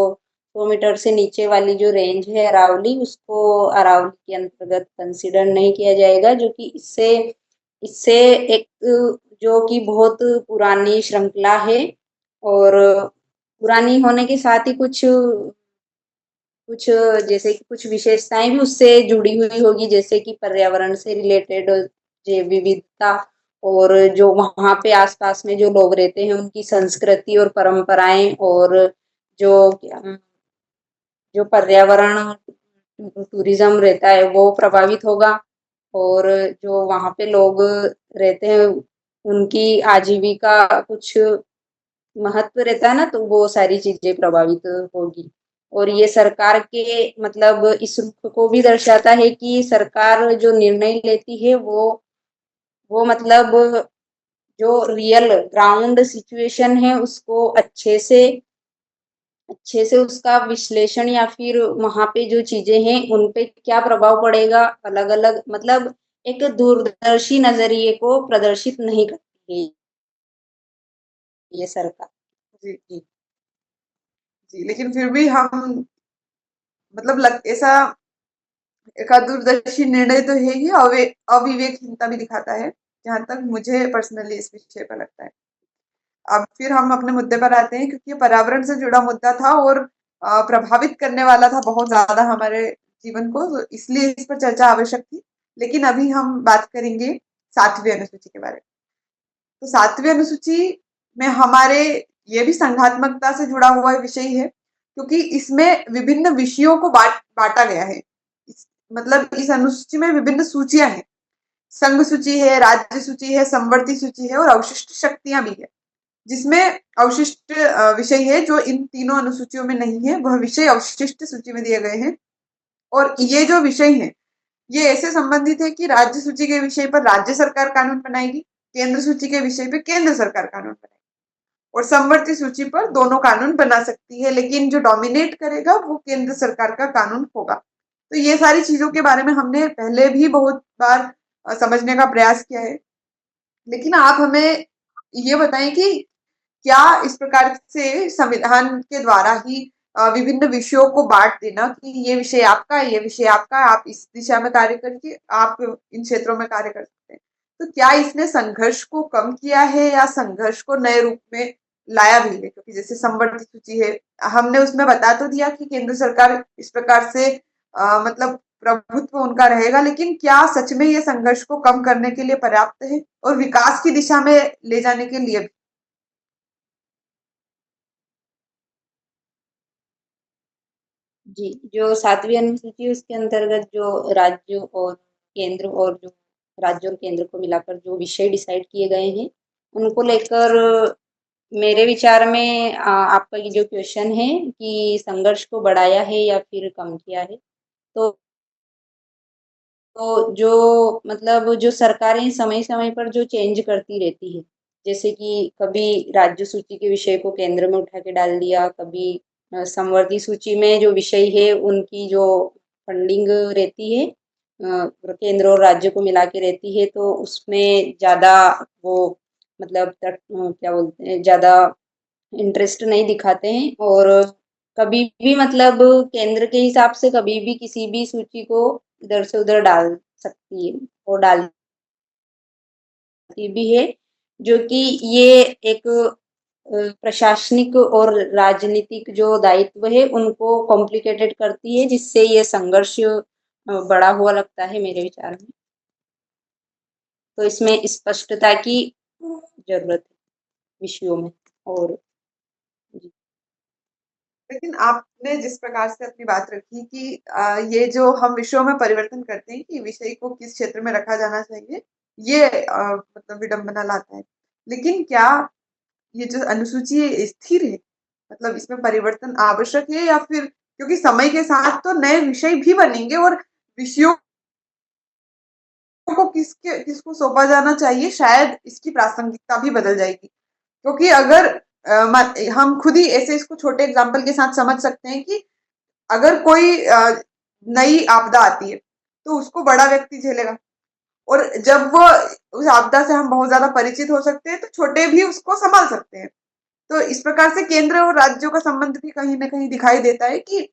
100 मीटर से नीचे वाली जो रेंज है अरावली, उसको अरावली के अंतर्गत कंसिडर नहीं किया जाएगा, जो कि इससे इससे एक जो कि बहुत पुरानी श्रृंखला है और पुरानी होने के साथ ही कुछ कुछ जैसे कि कुछ विशेषताएं भी उससे जुड़ी हुई होगी, जैसे कि पर्यावरण से रिलेटेड जैव विविधता और जो वहाँ पे आसपास में जो लोग रहते हैं उनकी संस्कृति और परंपराएं और जो जो पर्यावरण टूरिज्म रहता है वो प्रभावित होगा और जो वहाँ पे लोग रहते हैं उनकी आजीविका कुछ महत्व रहता है ना, तो वो सारी चीजें प्रभावित होगी। और ये सरकार के मतलब इस रुख को भी दर्शाता है कि सरकार जो निर्णय लेती है वो मतलब जो रियल ग्राउंड सिचुएशन है उसको अच्छे से उसका विश्लेषण या फिर वहां पे जो चीजें हैं उन पे क्या प्रभाव पड़ेगा अलग अलग मतलब एक दूरदर्शी नजरिए को प्रदर्शित नहीं करती है ये सरकार। जी जी जी, लेकिन फिर भी हम मतलब ऐसा एक दूरदर्शी निर्णय तो है ही, अविवेकहीनता भी दिखाता है जहां तक मुझे पर्सनली इस विषय पर लगता है। अब फिर हम अपने मुद्दे पर आते हैं क्योंकि ये पर्यावरण से जुड़ा मुद्दा था और प्रभावित करने वाला था बहुत ज्यादा हमारे जीवन को, तो इसलिए इस पर चर्चा आवश्यक थी। लेकिन अभी हम बात करेंगे 7वीं अनुसूची के बारे में। तो 7वीं अनुसूची में हमारे ये भी संघात्मकता से जुड़ा हुआ विषय है क्योंकि इसमें विभिन्न विषयों को बांटा गया है। मतलब इस अनुसूची में विभिन्न सूचियां हैं, संघ सूची है, राज्य सूची है, समवर्ती सूची है और अवशिष्ट शक्तियां भी है। जिसमें अवशिष्ट विषय है जो इन तीनों अनुसूचियों में नहीं है, वह विषय अवशिष्ट सूची में दिए गए हैं। और ये जो विषय है ये ऐसे संबंधित है कि राज्य सूची के विषय पर राज्य सरकार कानून बनाएगी, केंद्र सूची के विषय पर केंद्र सरकार कानून बनाएगी और समवर्ती सूची पर दोनों कानून बना सकती है, लेकिन जो डोमिनेट करेगा वो केंद्र सरकार का कानून होगा। तो ये सारी चीजों के बारे में हमने पहले भी बहुत बार समझने का प्रयास किया है। लेकिन आप हमें ये बताएं कि क्या इस प्रकार से संविधान के द्वारा ही विभिन्न विषयों को बांट देना कि ये विषय आपका है, ये विषय आपका है, आप इस दिशा में कार्य करके आप इन क्षेत्रों में कार्य कर सकते हैं, तो क्या इसने संघर्ष को कम किया है या संघर्ष को नए रूप में लाया भी है? क्योंकि जैसे संवर्ती सूची है, हमने उसमें बता तो दिया कि केंद्र सरकार इस प्रकार से मतलब प्रभुत्व उनका रहेगा, लेकिन क्या सच में ये संघर्ष को कम करने के लिए पर्याप्त है और विकास की दिशा में ले जाने के लिए भी? जी, जो 7वीं अनुसूची है उसके अंतर्गत जो राज्यों और केंद्र और जो राज्य और केंद्र को मिलाकर जो विषय डिसाइड किए गए हैं उनको लेकर मेरे विचार में आपका ये जो क्वेश्चन है कि संघर्ष को बढ़ाया है या फिर कम किया है, तो जो मतलब जो सरकारें समय-समय पर जो चेंज करती रहती है, जैसे कि कभी राज्य सूची के विषय को केंद्र में उठा के डाल दिया, कभी समवर्ती सूची में जो विषय है उनकी जो फंडिंग रहती है केंद्र और राज्य को मिला के रहती है, तो उसमें ज़्यादा वो मतलब क्या बोलते हैं ज़्यादा इंटरेस्ट नहीं दिखाते हैं और कभी भी मतलब केंद्र के हिसाब से कभी भी किसी भी सूची को इधर से उधर डाल सकती है और डालती भी है, जो कि ये एक प्रशासनिक और राजनीतिक जो दायित्व है उनको कॉम्प्लिकेटेड करती है, जिससे ये संघर्ष बड़ा हुआ लगता है मेरे विचार में। तो इसमें स्पष्टता की जरूरत है विषयों में। और जी। लेकिन आपने जिस प्रकार से अपनी बात रखी कि ये जो हम विषयों में परिवर्तन करते हैं कि विषय को किस क्षेत्र में रखा जाना चाहिए, ये मतलब विडंबना लाता है। लेकिन क्या ये जो अनुसूची है स्थिर है? मतलब इसमें परिवर्तन आवश्यक है या फिर क्योंकि समय के साथ तो नए विषय भी बनेंगे और विषयों को किसको सौंपा जाना चाहिए, शायद इसकी प्रासंगिकता भी बदल जाएगी। क्योंकि अगर हम खुद ही ऐसे इसको छोटे एग्जाम्पल के साथ समझ सकते हैं कि अगर कोई नई आपदा आती है, तो उसको बड़ा व्यक्ति झेलेगा और जब वो उस आपदा से हम बहुत ज्यादा परिचित हो सकते हैं, तो छोटे भी उसको संभाल सकते हैं। तो इस प्रकार से केंद्र और राज्यों का संबंध भी कहीं न कहीं दिखाई देता है कि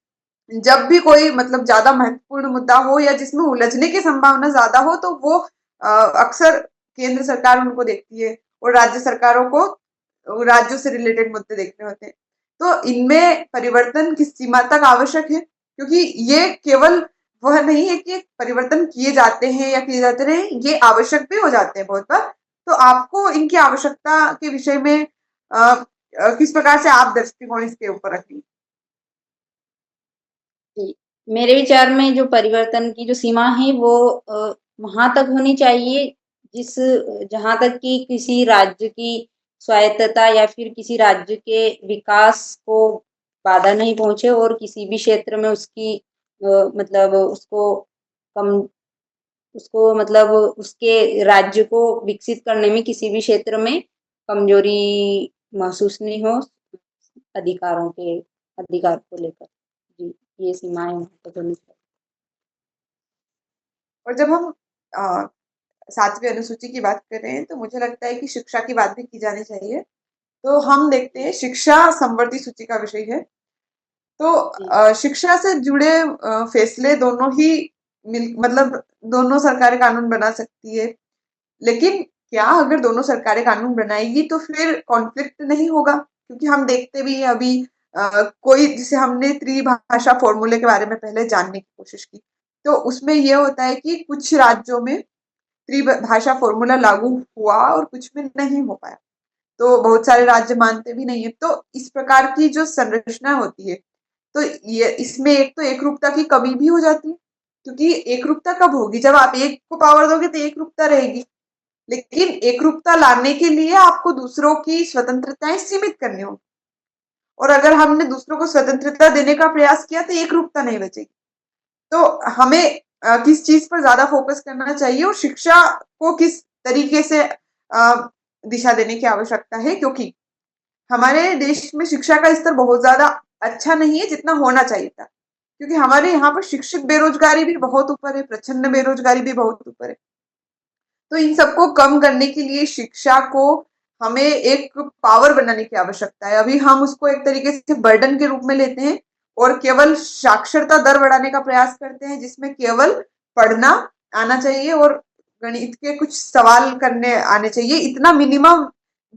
जब भी कोई मतलब ज़्यादा महत्वपूर्ण मुद्दा हो या जिसमें उलझने की संभावना ज़्यादा हो, तो वो अक्सर केंद्र सरकार उनको देखती है और राज्य सरकारों को राज्यों से रिलेटेड मुद्दे देखने होते हैं। तो इनमें परिवर्तन किस सीमा तक आवश्यक है? क्योंकि ये केवल वह नहीं है कि परिवर्तन किए जाते हैं या किए जाते रहे, ये आवश्यक भी हो जाते हैं बहुत बार। तो आपको इनकी आवश्यकता के विषय में किस प्रकार से आप दृष्टिकोण इसके ऊपर रखेंगे? जी, मेरे विचार में जो परिवर्तन की जो सीमा है वो वहाँ तक होनी चाहिए जिस जहाँ तक कि किसी राज्य की स्वायत्तता या फिर किसी राज्य के विकास को बाधा नहीं पहुँचे और किसी भी क्षेत्र में उसकी मतलब कम उसके राज्य को विकसित करने में किसी भी क्षेत्र में कमजोरी महसूस नहीं हो अधिकारों के अधिकार को लेकर। जी, ये सीमाएँ वहाँ तक होनी चाहिए। और जब हम अ, 7वीं अनुसूची की बात कर रहे हैं, तो मुझे लगता है कि शिक्षा की बात भी की जानी चाहिए। तो हम देखते हैं शिक्षा समवर्ती सूची का विषय है। तो जी, शिक्षा से जुड़े फैसले दोनों ही मतलब दोनों सरकारें कानून बना सकती है। लेकिन क्या अगर दोनों सरकारें कानून बनाएगी तो फिर कॉन्फ्लिक्ट नहीं होगा? क्योंकि हम देखते भी हैं अभी कोई जिसे हमने त्रिभाषा फ़ॉर्मूले के बारे में पहले जानने की कोशिश की। तो उसमें ये होता है कि कुछ राज्यों में त्रिभाषा फ़ॉर्मूला लागू हुआ और कुछ में नहीं हो पाया। तो बहुत सारे राज्य मानते भी नहीं है। तो इस प्रकार की जो संरचना होती है, तो ये इसमें एक तो एकरूपता की कमी भी हो जाती है। क्योंकि एकरूपता कब होगी? जब आप एक को पावर दोगे तो एकरूपता रहेगी। लेकिन एकरूपता लाने के लिए आपको दूसरों की स्वतंत्रताएँ सीमित करनी होगी और अगर हमने दूसरों को स्वतंत्रता देने का प्रयास किया तो एकरूपता नहीं बचेगी। तो हमें किस चीज़ पर ज़्यादा फ़ोकस करना चाहिए और शिक्षा को किस तरीके से दिशा देने की आवश्यकता है क्योंकि हमारे देश में शिक्षा का स्तर बहुत ज़्यादा अच्छा नहीं है जितना होना चाहिए था। क्योंकि हमारे यहाँ पर शिक्षक बेरोज़गारी भी बहुत ऊपर है, प्रचंड बेरोज़गारी भी बहुत ऊपर है। तो इन सबको कम करने के लिए शिक्षा को हमें एक पावर बनाने की आवश्यकता है। अभी हम उसको एक तरीके से बर्डन के रूप में लेते हैं और केवल साक्षरता दर बढ़ाने का प्रयास करते हैं जिसमें केवल पढ़ना आना चाहिए और गणित के कुछ सवाल करने आने चाहिए। इतना मिनिमम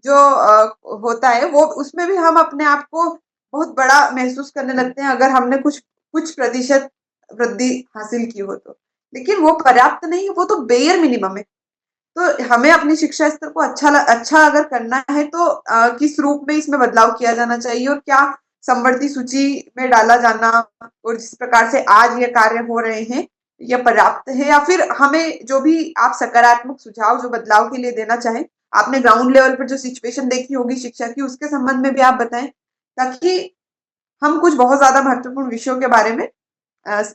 जो होता है वो उसमें भी हम अपने आप को बहुत बड़ा महसूस करने लगते हैं अगर हमने कुछ कुछ प्रतिशत वृद्धि हासिल की हो तो। लेकिन वो पर्याप्त नहीं, वो तो बेयर मिनिमम है। तो हमें अपनी शिक्षा स्तर को अच्छा अगर करना है तो किस रूप में इसमें बदलाव किया जाना चाहिए और क्या समवर्ती सूची में डाला जाना और जिस प्रकार से आज ये कार्य हो रहे हैं, ये पर्याप्त है या फिर हमें जो भी आप सकारात्मक सुझाव जो बदलाव के लिए देना चाहें, आपने ग्राउंड लेवल पर जो सिचुएशन देखी होगी शिक्षा की, उसके संबंध में भी आप बताएँ, ताकि हम कुछ बहुत ज़्यादा महत्वपूर्ण विषयों के बारे में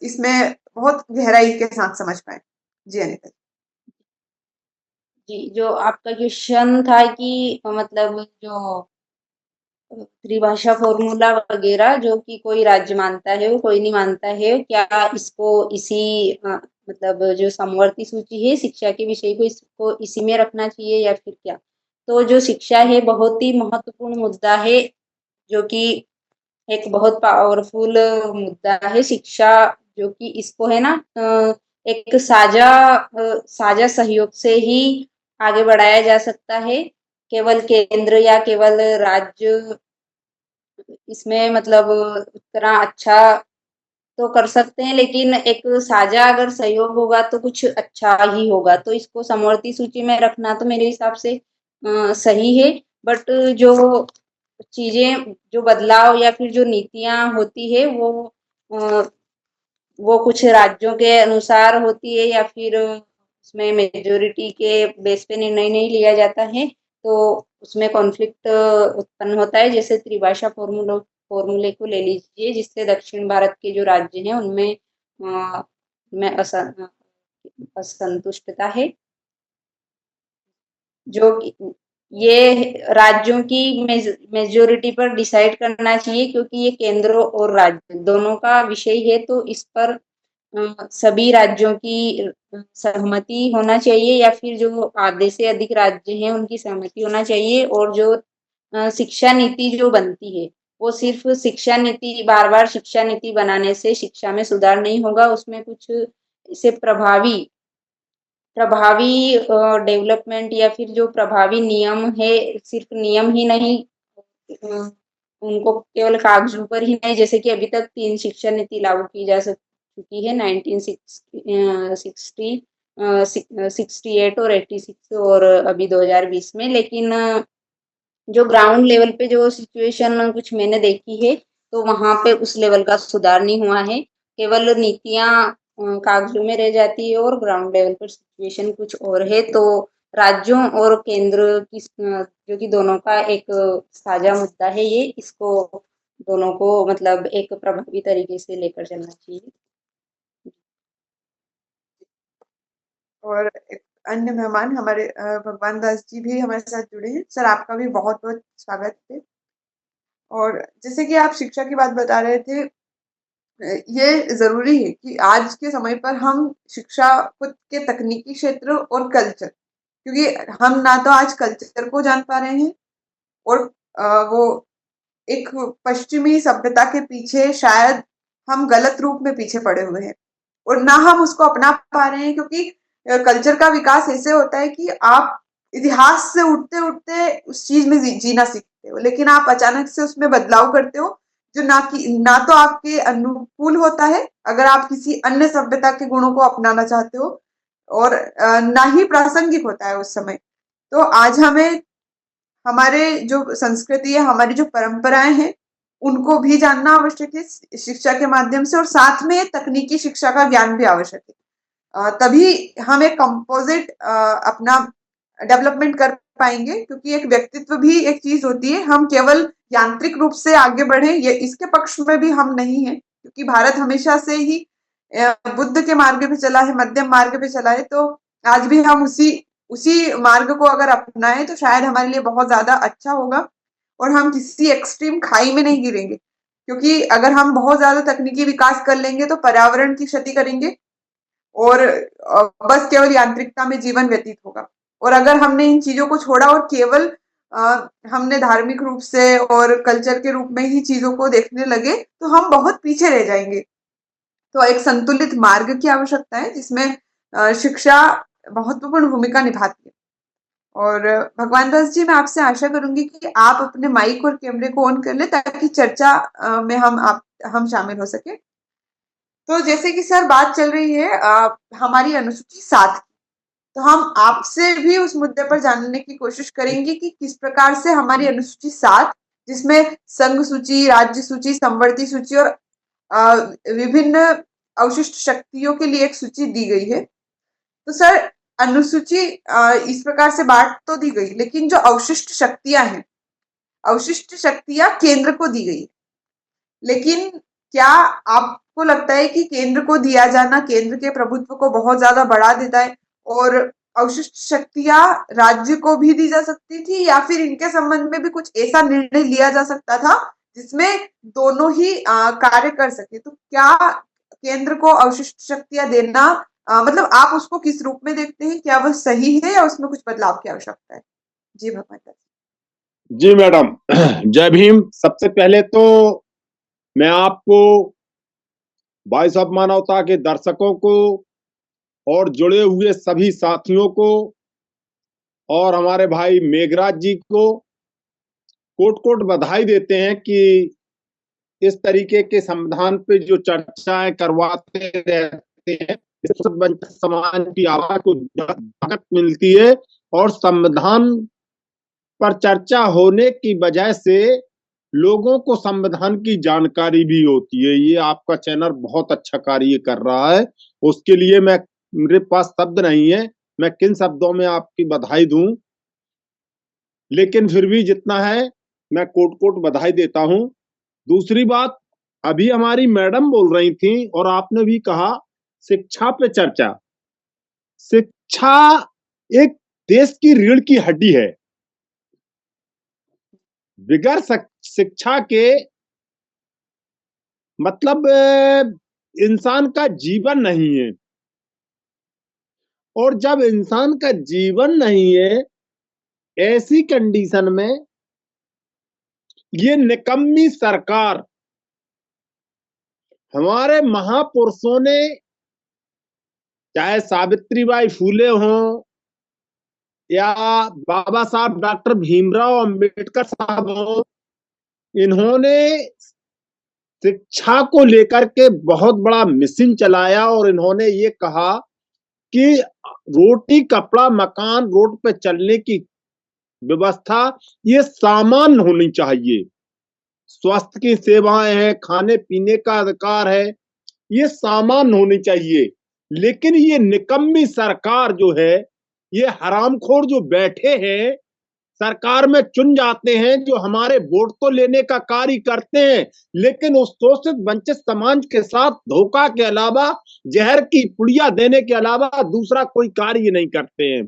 इसमें बहुत गहराई के साथ समझ पाएँ। जी, अनिता। जी, जो आपका क्वेश्चन था कि मतलब जो त्रिभाषा फ़ॉर्मूला वग़ैरह जो कि कोई राज्य मानता है, वो कोई नहीं मानता है। क्या इसको इसी मतलब जो समवर्ती सूची है शिक्षा के विषय को इसको इसी में रखना चाहिए या फिर क्या? तो जो शिक्षा है बहुत ही महत्वपूर्ण मुद्दा है, जो कि एक बहुत पावरफुल मुद्दा है शिक्षा जो कि इसको है ना एक साझा सहयोग से ही आगे बढ़ाया जा सकता है। केवल केंद्र या केवल राज्य इसमें मतलब उतना अच्छा तो कर सकते हैं लेकिन एक साझा अगर सहयोग होगा तो कुछ अच्छा ही होगा। तो इसको समवर्ती सूची में रखना तो मेरे हिसाब से सही है। बट जो चीजें, जो बदलाव या फिर जो नीतियां होती है वो कुछ राज्यों के अनुसार होती है, या फिर उसमें मेजोरिटी के बेस पे निर्णय नहीं लिया जाता है, तो उसमें कॉन्फ्लिक्ट उत्पन्न होता है। जैसे त्रिभाषा फॉर्मूले को ले लीजिए, जिससे दक्षिण भारत के जो राज्य हैं उनमें असंतुष्टता है, जो ये राज्यों की मेजोरिटी पर डिसाइड करना चाहिए, क्योंकि ये केंद्र और राज्य दोनों का विषय है, तो इस पर सभी राज्यों की सहमति होना चाहिए, या फिर जो आधे से अधिक राज्य हैं उनकी सहमति होना चाहिए। और जो शिक्षा नीति जो बनती है, वो सिर्फ शिक्षा नीति, बार बार शिक्षा नीति बनाने से शिक्षा में सुधार नहीं होगा, उसमें कुछ इसे प्रभावी डेवलपमेंट या फिर जो प्रभावी नियम है, सिर्फ नियम ही नहीं, उनको केवल कागजों पर ही नहीं, जैसे कि अभी तक 3 शिक्षा नीति लागू की जा चुकी है, 1960, 68 और 86, और अभी 2020 में। लेकिन जो ग्राउंड लेवल पे जो सिचुएशन कुछ मैंने देखी है, तो वहां पे उस लेवल का सुधार नहीं हुआ है, केवल नीतियां कागजों में रह जाती है, और ग्राउंड लेवल पर सिचुएशन कुछ और है। तो राज्यों और केंद्र की जो कि दोनों का एक साझा मुद्दा है, ये इसको दोनों को मतलब एक प्रभावी तरीके से लेकर चलना चाहिए। और एक अन्य मेहमान हमारे भगवान दास जी भी हमारे साथ जुड़े हैं। सर, आपका भी बहुत बहुत स्वागत है। और जैसे कि आप शिक्षा की बात बता रहे थे, ये जरूरी है कि आज के समय पर हम शिक्षा खुद के तकनीकी क्षेत्र और कल्चर, क्योंकि हम ना तो आज कल्चर को जान पा रहे हैं, और वो एक पश्चिमी सभ्यता के पीछे शायद हम गलत रूप में पीछे पड़े हुए हैं, और ना हम उसको अपना पा रहे हैं। क्योंकि कल्चर का विकास ऐसे होता है कि आप इतिहास से उठते उठते उस चीज में जीना सीखते हो, लेकिन आप अचानक से उसमें बदलाव करते हो, जो ना तो आपके अनुकूल होता है अगर आप किसी अन्य सभ्यता के गुणों को अपनाना चाहते हो, और ना ही प्रासंगिक होता है उस समय। तो आज हमें हमारे जो संस्कृति है, हमारी जो परंपराएं हैं, उनको भी जानना आवश्यक है शिक्षा के माध्यम से, और साथ में तकनीकी शिक्षा का ज्ञान भी आवश्यक है। तभी हम एक कंपोजिट अपना डेवलपमेंट कर पाएंगे, क्योंकि एक व्यक्तित्व भी एक चीज होती है। हम केवल यांत्रिक रूप से आगे बढ़े, ये इसके पक्ष में भी हम नहीं है, क्योंकि भारत हमेशा से ही बुद्ध के मार्ग पे चला है, मध्यम मार्ग पे चला है। तो आज भी हम उसी उसी मार्ग को अगर अपनाएं तो शायद हमारे लिए बहुत ज्यादा अच्छा होगा, और हम किसी एक्सट्रीम खाई में नहीं गिरेंगे। क्योंकि अगर हम बहुत ज्यादा तकनीकी विकास कर लेंगे तो पर्यावरण की क्षति करेंगे, और बस केवल यांत्रिकता में जीवन व्यतीत होगा। और अगर हमने इन चीजों को छोड़ा और केवल हमने धार्मिक रूप से और कल्चर के रूप में ही चीजों को देखने लगे, तो हम बहुत पीछे रह जाएंगे। तो एक संतुलित मार्ग की आवश्यकता है, जिसमें शिक्षा महत्वपूर्ण भूमिका निभाती है। और भगवान दास जी, मैं आपसे आशा करूंगी कि आप अपने माइक और कैमरे को ऑन कर ले, ताकि चर्चा में हम शामिल हो सके। तो जैसे कि सर बात चल रही है हमारी अनुसूची 7 की, तो हम आपसे भी उस मुद्दे पर जानने की कोशिश करेंगे कि किस प्रकार से हमारी अनुसूची 7, जिसमें संघ सूची, राज्य सूची, संवर्ती सूची और विभिन्न अवशिष्ट शक्तियों के लिए एक सूची दी गई है। तो सर, अनुसूची इस प्रकार से बांट तो दी गई, लेकिन जो अवशिष्ट शक्तियां हैं, अवशिष्ट शक्तियां केंद्र को दी गई, लेकिन क्या आपको लगता है कि केंद्र को दिया जाना केंद्र के प्रभुत्व को बहुत ज्यादा बढ़ा देता है, और अवशिष्ट शक्तियां राज्य को भी दी जा सकती थी, या फिर इनके संबंध में भी कुछ ऐसा निर्णय लिया जा सकता था जिसमें दोनों ही कार्य कर सके? तो क्या केंद्र को अवशिष्ट शक्तियां देना, मतलब आप उसको किस रूप में देखते हैं? क्या वह सही है या उसमें कुछ बदलाव की आवश्यकता है? जी भगवान दास। जी मैडम, जय भीम। सबसे पहले तो मैं आपको, वॉइस ऑफ मानवता के दर्शकों को और जुड़े हुए सभी साथियों को, और हमारे भाई मेघराज जी को कोट कोट बधाई देते हैं कि इस तरीके के संविधान पे जो चर्चाएं करवाते रहते हैं, इससे समाज की आवाज को ताकत मिलती है, और संविधान पर चर्चा होने की वजह से लोगों को संविधान की जानकारी भी होती है। ये आपका चैनल बहुत अच्छा कार्य कर रहा है, उसके लिए मेरे पास शब्द नहीं है, मैं किन शब्दों में आपकी बधाई दूं, लेकिन फिर भी जितना है मैं कोट कोट बधाई देता हूं। दूसरी बात, अभी हमारी मैडम बोल रही थी और आपने भी कहा शिक्षा पे चर्चा। शिक्षा एक देश की रीढ़ की हड्डी है। बगैर शिक्षा के मतलब इंसान का जीवन नहीं है, और जब इंसान का जीवन नहीं है, ऐसी कंडीशन में ये निकम्मी सरकार, हमारे महापुरुषों ने, चाहे सावित्रीबाई फूले हों या बाबा साहब डॉक्टर भीमराव अंबेडकर साहब हों, इन्होंने शिक्षा को लेकर के बहुत बड़ा मिशन चलाया और इन्होंने ये कहा कि रोटी कपड़ा मकान रोड पे चलने की व्यवस्था ये सामान्य होनी चाहिए। स्वास्थ्य की सेवाएं हैं, खाने पीने का अधिकार है, ये सामान्य होनी चाहिए। लेकिन ये निकम्मी सरकार जो है, ये हरामखोर जो बैठे हैं सरकार में चुन जाते हैं, जो हमारे वोट तो लेने का कार्य करते हैं, लेकिन उस शोषित वंचित समाज के साथ धोखा के अलावा, जहर की पुड़िया देने के अलावा दूसरा कोई कार्य नहीं करते हैं।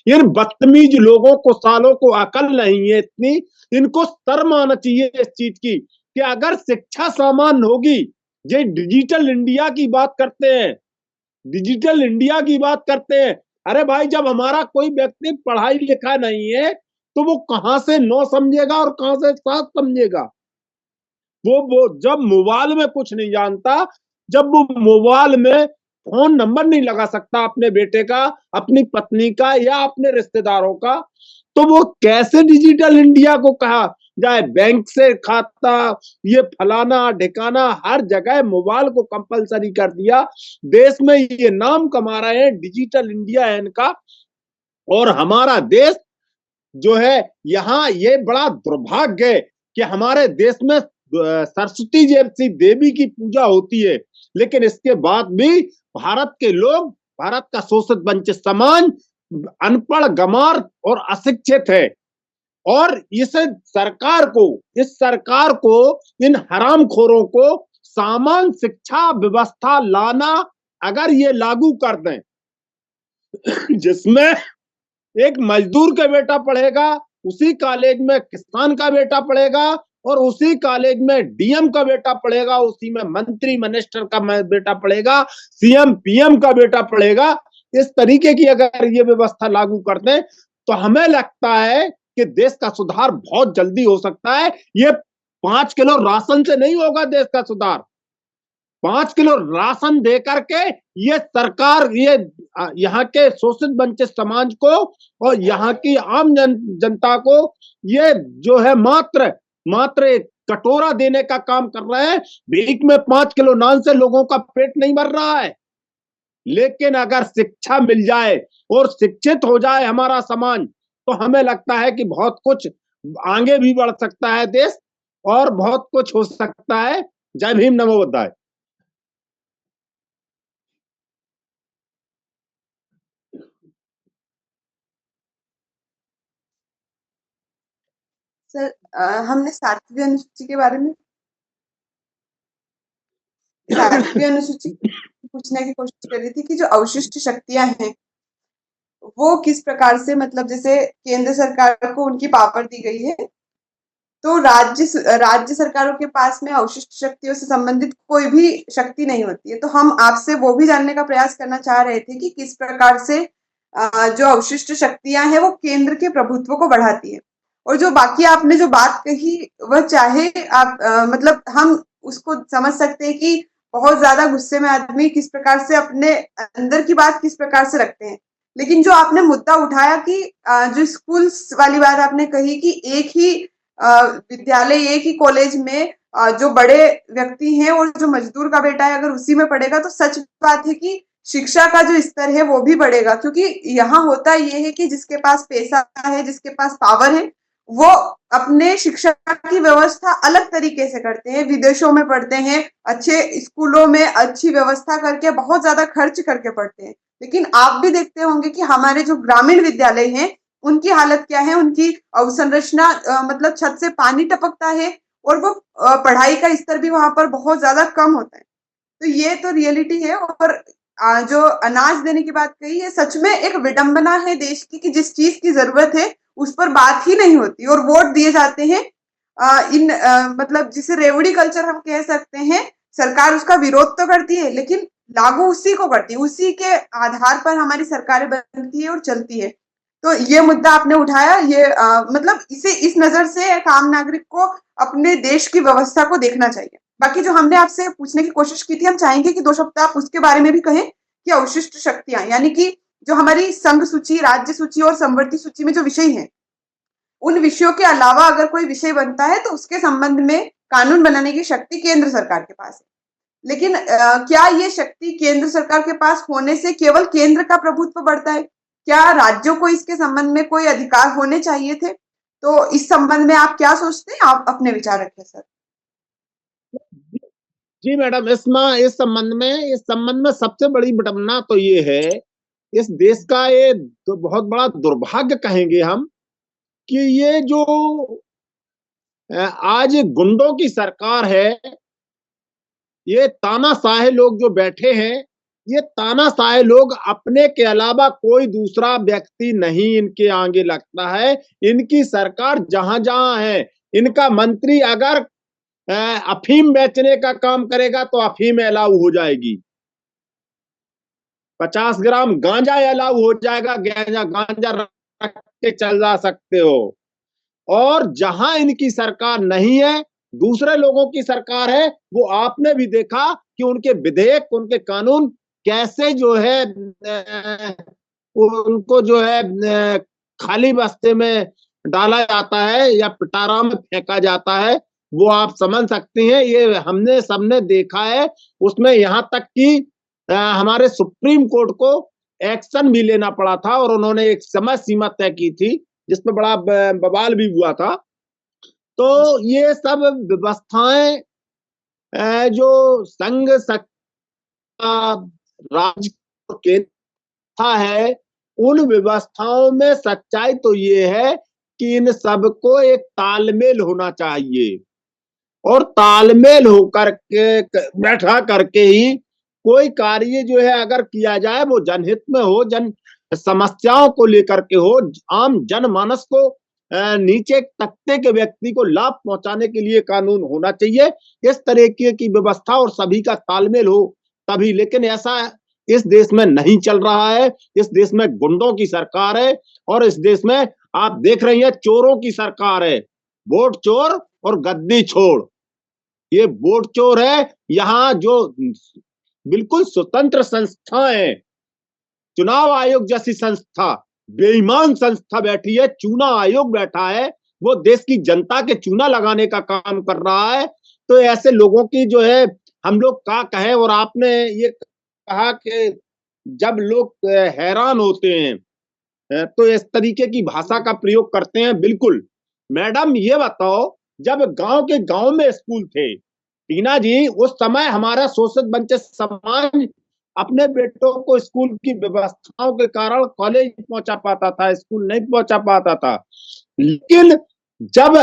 इन बदतमीज लोगों को, सालों को अकल नहीं है इतनी, इनको शर्म आना चाहिए इस चीज की कि अगर शिक्षा सामान्य होगी, ये डिजिटल इंडिया की बात करते हैं, डिजिटल इंडिया की बात करते हैं। अरे भाई, जब हमारा कोई व्यक्ति पढ़ाई लिखा नहीं है तो वो कहां से 9 समझेगा और कहां से 7 समझेगा? वो जब मोबाइल में कुछ नहीं जानता, जब वो मोबाइल में फोन नंबर नहीं लगा सकता अपने बेटे का, अपनी पत्नी का या अपने रिश्तेदारों का, तो वो कैसे डिजिटल इंडिया को कहा जाए? बैंक से खाता, ये फलाना ढिकाना, हर जगह मोबाइल को कंपलसरी कर दिया। देश में ये नाम कमा रहे हैं डिजिटल इंडिया है इनका, और हमारा देश जो है, यहाँ ये बड़ा दुर्भाग्य है कि हमारे देश में सरस्वती जैसी देवी की पूजा होती है, लेकिन इसके बाद भी भारत के लोग, भारत का शोषित वंचित समाज अनपढ़, गंवार और अशिक्षित है। और इस सरकार को, इन हरामखोरों को सामान्य शिक्षा व्यवस्था लाना, अगर ये लागू कर दें जिसमें एक मजदूर का बेटा पढ़ेगा, उसी कॉलेज में किसान का बेटा पढ़ेगा, और उसी कॉलेज में डीएम का बेटा पढ़ेगा, उसी में मंत्री मिनिस्टर का बेटा पढ़ेगा, सीएम पीएम का बेटा पढ़ेगा। इस तरीके की अगर ये व्यवस्था लागू कर दें तो हमें लगता है कि देश का सुधार बहुत जल्दी हो सकता है। ये 5 किलो राशन से नहीं होगा देश का सुधार। 5 किलो राशन दे करके ये सरकार, ये यहाँ के शोषित वंचित समाज को और यहाँ की आम जनता को ये जो है मात्र एक कटोरा देने का काम कर रहे हैं। भीख में 5 किलो नान से लोगों का पेट नहीं भर रहा है। लेकिन अगर शिक्षा मिल जाए और शिक्षित हो जाए हमारा समाज, तो हमें लगता है कि बहुत कुछ आगे भी बढ़ सकता है देश, और बहुत कुछ हो सकता है। जय भीम, नमो बुद्धाय। सर, हमने 7वीं अनुसूची के बारे में, 7वीं अनुसूची पूछने की कोशिश कर रही थी कि जो अवशिष्ट शक्तियां हैं वो किस प्रकार से, मतलब जैसे केंद्र सरकार को उनकी पावर दी गई है, तो राज्य सरकारों के पास में अवशिष्ट शक्तियों से संबंधित कोई भी शक्ति नहीं होती है। तो हम आपसे वो भी जानने का प्रयास करना चाह रहे थे कि किस प्रकार से जो अवशिष्ट शक्तियां हैं वो केंद्र के प्रभुत्व को बढ़ाती है, और जो बाकी आपने जो बात कही वह, चाहे आप मतलब हम उसको समझ सकते हैं कि बहुत ज्यादा गुस्से में आदमी किस प्रकार से अपने अंदर की बात किस प्रकार से रखते हैं, लेकिन जो आपने मुद्दा उठाया कि जो स्कूल्स वाली बात आपने कही कि एक ही विद्यालय, एक ही कॉलेज में जो बड़े व्यक्ति हैं और जो मजदूर का बेटा है अगर उसी में पढ़ेगा, तो सच बात है कि शिक्षा का जो स्तर है वो भी बढ़ेगा। क्योंकि यहाँ होता ये है कि जिसके पास पैसा है, जिसके पास पावर है, वो अपने शिक्षा की व्यवस्था अलग तरीके से करते हैं, विदेशों में पढ़ते हैं, अच्छे स्कूलों में अच्छी व्यवस्था करके बहुत ज्यादा खर्च करके पढ़ते हैं। लेकिन आप भी देखते होंगे कि हमारे जो ग्रामीण विद्यालय हैं उनकी हालत क्या है, उनकी अवसंरचना मतलब छत से पानी टपकता है और वो पढ़ाई का स्तर भी वहां पर बहुत ज्यादा कम होता है। तो ये तो रियलिटी है। और जो अनाज देने की बात कही है, सच में एक विडंबना है देश की कि जिस चीज की जरूरत है उस पर बात ही नहीं होती और वोट दिए जाते हैं मतलब जिसे रेवड़ी कल्चर हम कह सकते हैं। सरकार उसका विरोध तो करती है लेकिन लागू उसी को करती है, उसी के आधार पर हमारी सरकारें बनती है और चलती है। तो ये मुद्दा आपने उठाया, ये मतलब इसे इस नजर से एक आम नागरिक को अपने देश की व्यवस्था को देखना चाहिए। बाकी जो हमने आपसे पूछने की कोशिश की थी, हम चाहेंगे कि 2 शब्द आप उसके बारे में भी कहें कि अवशिष्ट शक्तियां, यानी कि जो हमारी संघ सूची, राज्य सूची और संवर्ती सूची में जो विषय हैं, उन विषयों के अलावा अगर कोई विषय बनता है तो उसके संबंध में कानून बनाने की शक्ति केंद्र सरकार के पास है। लेकिन क्या ये शक्ति केंद्र सरकार के पास होने से केवल केंद्र का प्रभुत्व बढ़ता है? क्या राज्यों को इसके संबंध में कोई अधिकार होने चाहिए थे? तो इस संबंध में आप क्या सोचते हैं? आप अपने विचार रखें सर। जी मैडम, इस संबंध में सबसे बड़ी विडंबना तो ये है, इस देश का ये तो बहुत बड़ा दुर्भाग्य कहेंगे हम, कि ये जो आज गुंडों की सरकार है, ये तानाशाह लोग जो बैठे हैं, ये तानाशाह लोग अपने के अलावा कोई दूसरा व्यक्ति नहीं इनके आगे लगता है। इनकी सरकार जहां जहां है, इनका मंत्री अगर अफीम बेचने का काम करेगा तो अफीम अलाउ हो जाएगी, 50 ग्राम गांजा अलाउ हो जाएगा, गांजा रख के चल जा सकते हो। और जहां इनकी सरकार नहीं है, दूसरे लोगों की सरकार है, वो आपने भी देखा कि उनके विधेयक, उनके कानून कैसे जो है उनको जो है खाली बस्ते में डाला जाता है या पिटारा में फेंका जाता है, वो आप समझ सकते हैं। ये हमने सबने देखा है। उसमें यहां तक कि हमारे सुप्रीम कोर्ट को एक्शन भी लेना पड़ा था और उन्होंने एक समय सीमा तय की थी जिसमें बड़ा बवाल भी हुआ था। तो ये सब व्यवस्थाएं जो संघ राज्य केंद्र है, उन व्यवस्थाओं में सच्चाई तो ये है कि इन सबको एक तालमेल होना चाहिए और तालमेल होकर के बैठा करके ही कोई कार्य जो है अगर किया जाए वो जनहित में हो, जन समस्याओं को लेकर के हो, आम जनमानस को, नीचे तबके के व्यक्ति को लाभ पहुंचाने के लिए कानून होना चाहिए। इस तरीके की व्यवस्था और सभी का तालमेल हो तभी। लेकिन ऐसा इस देश में नहीं चल रहा है। इस देश में गुंडों की सरकार है और इस देश में आप देख रही हैं चोरों की सरकार है, वोट चोर और गद्दी छोड़। ये वोट चोर है। यहाँ जो बिल्कुल स्वतंत्र संस्थाएं, चुनाव आयोग जैसी संस्था, बेईमान संस्था बैठी है, चुनाव आयोग बैठा है, वो देश की जनता के चूना लगाने का काम कर रहा है। तो ऐसे लोगों की जो है हम लोग क्या कहें। और आपने ये कहा कि जब लोग हैरान होते हैं तो इस तरीके की भाषा का प्रयोग करते हैं। बिल्कुल मैडम, ये बताओ, जब गांव के गांव में स्कूल थे टीना जी, उस समय हमारा शोषित वंचित समाज अपने बेटों को स्कूल की व्यवस्थाओं के कारण कॉलेज पहुंचा पाता था, स्कूल नहीं पहुंचा पाता था। लेकिन जब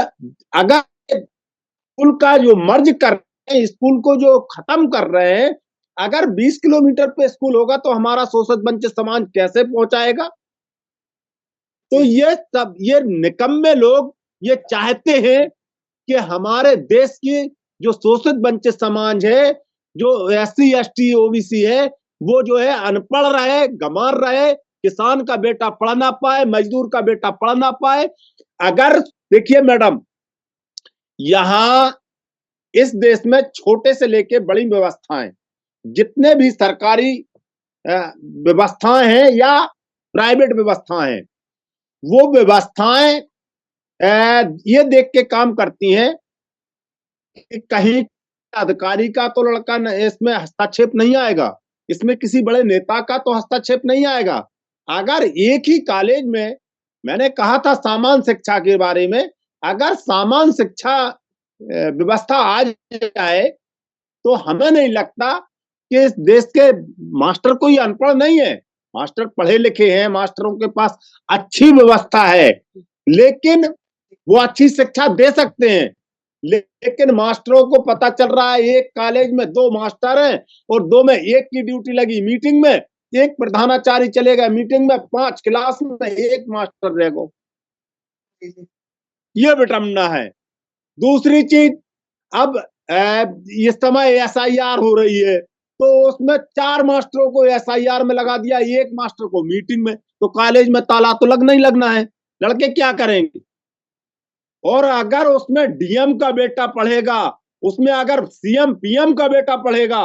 अगर स्कूल का जो मर्ज कर रहे हैं, स्कूल को जो खत्म कर रहे हैं, अगर 20 किलोमीटर पे स्कूल होगा तो हमारा शोषित वंचित समाज कैसे पहुंचाएगा? तो ये निकम्मे लोग ये चाहते हैं कि हमारे देश की जो शोषित वंचित समाज है, जो SC ST OBC है, वो जो है अनपढ़ रहे, गंवार रहे, किसान का बेटा पढ़ ना पाए, मजदूर का बेटा पढ़ ना पाए। अगर देखिए मैडम, यहाँ इस देश में छोटे से लेके बड़ी व्यवस्थाएं, जितने भी सरकारी व्यवस्थाएं हैं या प्राइवेट व्यवस्थाएं हैं, वो व्यवस्थाएं ये देख के काम करती हैं कि कहीं अधिकारी का तो लड़का इसमें हस्तक्षेप नहीं आएगा, इसमें किसी बड़े नेता का तो हस्तक्षेप नहीं आएगा। अगर एक ही कॉलेज में मैंने कहा था सामान्य शिक्षा के बारे में, अगर सामान्य शिक्षा व्यवस्था आ जाए तो हमें नहीं लगता कि इस देश के मास्टर कोई अनपढ़ नहीं है। मास्टर पढ़े लिखे हैं, मास्टरों के पास अच्छी व्यवस्था है, लेकिन वो अच्छी शिक्षा दे सकते हैं। लेकिन मास्टरों को पता चल रहा है एक कॉलेज में 2 मास्टर हैं और 2 में एक की ड्यूटी लगी मीटिंग में, एक प्रधानाचार्य चले गए मीटिंग में, 5 क्लास में 1 मास्टर रह गो। ये विडंबना है। दूसरी चीज, अब इस समय एसआईआर हो रही है, तो उसमें 4 मास्टरों को एसआईआर में लगा दिया, 1 मास्टर को मीटिंग में। तो कॉलेज में ताला तो लगना ही लगना है, लड़के क्या करेंगे? और अगर उसमें डीएम का बेटा पढ़ेगा, उसमें अगर सीएम पीएम का बेटा पढ़ेगा,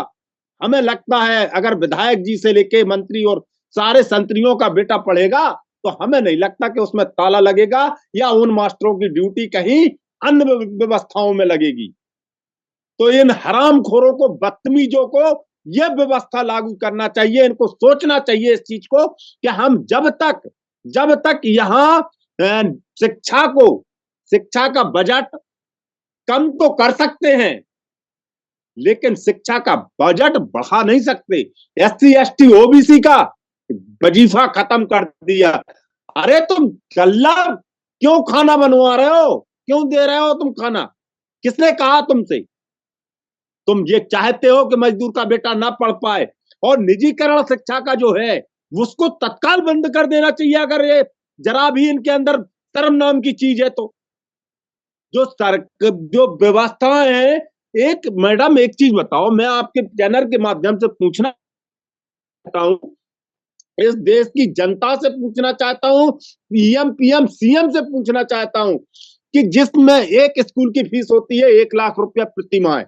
हमें लगता है अगर विधायक जी से लेके मंत्री और सारे संतरियों का बेटा पढ़ेगा, तो हमें नहीं लगता कि उसमें ताला लगेगा या उन मास्टरों की ड्यूटी कहीं अन्य व्यवस्थाओं में लगेगी। तो इन हरामखोरों को, बदतमीजों को यह व्यवस्था लागू करना चाहिए, इनको सोचना चाहिए इस चीज को कि हम जब तक यहाँ शिक्षा का बजट कम तो कर सकते हैं, लेकिन शिक्षा का बजट बढ़ा नहीं सकते। एससी एसटी ओबीसी का वजीफा खत्म कर दिया। अरे तुम गल्ला क्यों खाना बनवा रहे हो, क्यों दे रहे हो तुम खाना? किसने कहा तुमसे? तुम ये चाहते हो कि मजदूर का बेटा ना पढ़ पाए, और निजीकरण शिक्षा का जो है उसको तत्काल बंद कर देना चाहिए अगर ये जरा भी इनके अंदर शर्म नाम की चीज है तो। जो व्यवस्थाएं हैं, एक मैडम एक चीज बताओ, मैं आपके चैनल के माध्यम से पूछना चाहता हूं, इस देश की जनता से पूछना चाहता हूं, पीएम पीएम सीएम से पूछना चाहता हूं कि जिसमें एक स्कूल की फीस होती है 1 लाख रुपया प्रति माह,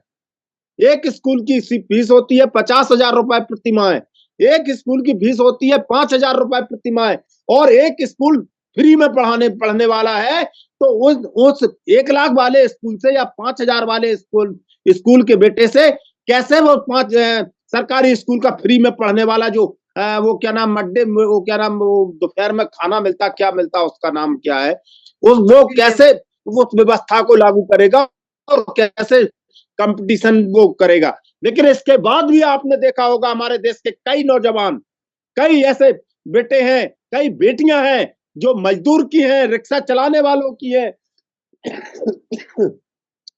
एक स्कूल की फीस होती है 50,000 रुपए प्रति माह, एक स्कूल की फीस होती है 5,000 रुपए प्रति माह, और एक स्कूल फ्री में पढ़ने वाला है, तो उस 1 लाख वाले स्कूल से या 5,000 वाले स्कूल के बेटे से कैसे वो सरकारी स्कूल का फ्री में पढ़ने वाला जो वो क्या नाम वो क्या नाम, वो दोपहर में खाना मिलता, क्या मिलता, उसका नाम क्या है, वो कैसे उस व्यवस्था को लागू करेगा और कैसे कंपटीशन वो करेगा? लेकिन इसके बाद भी आपने देखा होगा हमारे देश के कई नौजवान, कई ऐसे बेटे हैं, कई बेटियां हैं जो मजदूर की हैं, रिक्शा चलाने वालों की है,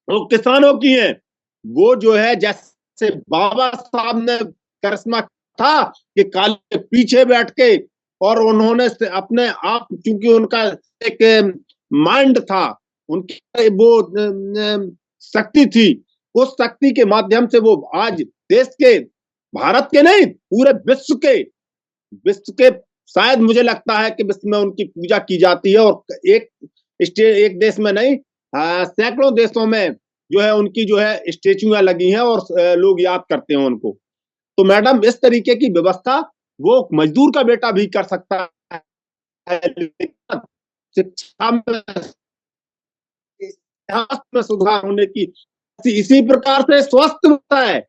वो किसानों की हैं। वो जो है जैसे बाबा साहब ने करिश्मा था कि काले पीछे बैठ के, और उन्होंने अपने आप, क्योंकि उनका एक माइंड था, उनकी वो शक्ति थी, उस शक्ति के माध्यम से वो आज देश के, भारत के नहीं, पूरे विश्व के शायद मुझे लगता है कि विश्व में उनकी पूजा की जाती है, और एक देश में नहीं, सैकड़ों देशों में जो है उनकी जो है स्टेचुएं लगी हैं और लोग याद करते हैं उनको। तो मैडम इस तरीके की व्यवस्था वो मजदूर का बेटा भी कर सकता है, शिक्षा में सुधार होने की इसी प्रकार से स्वस्थ होता है।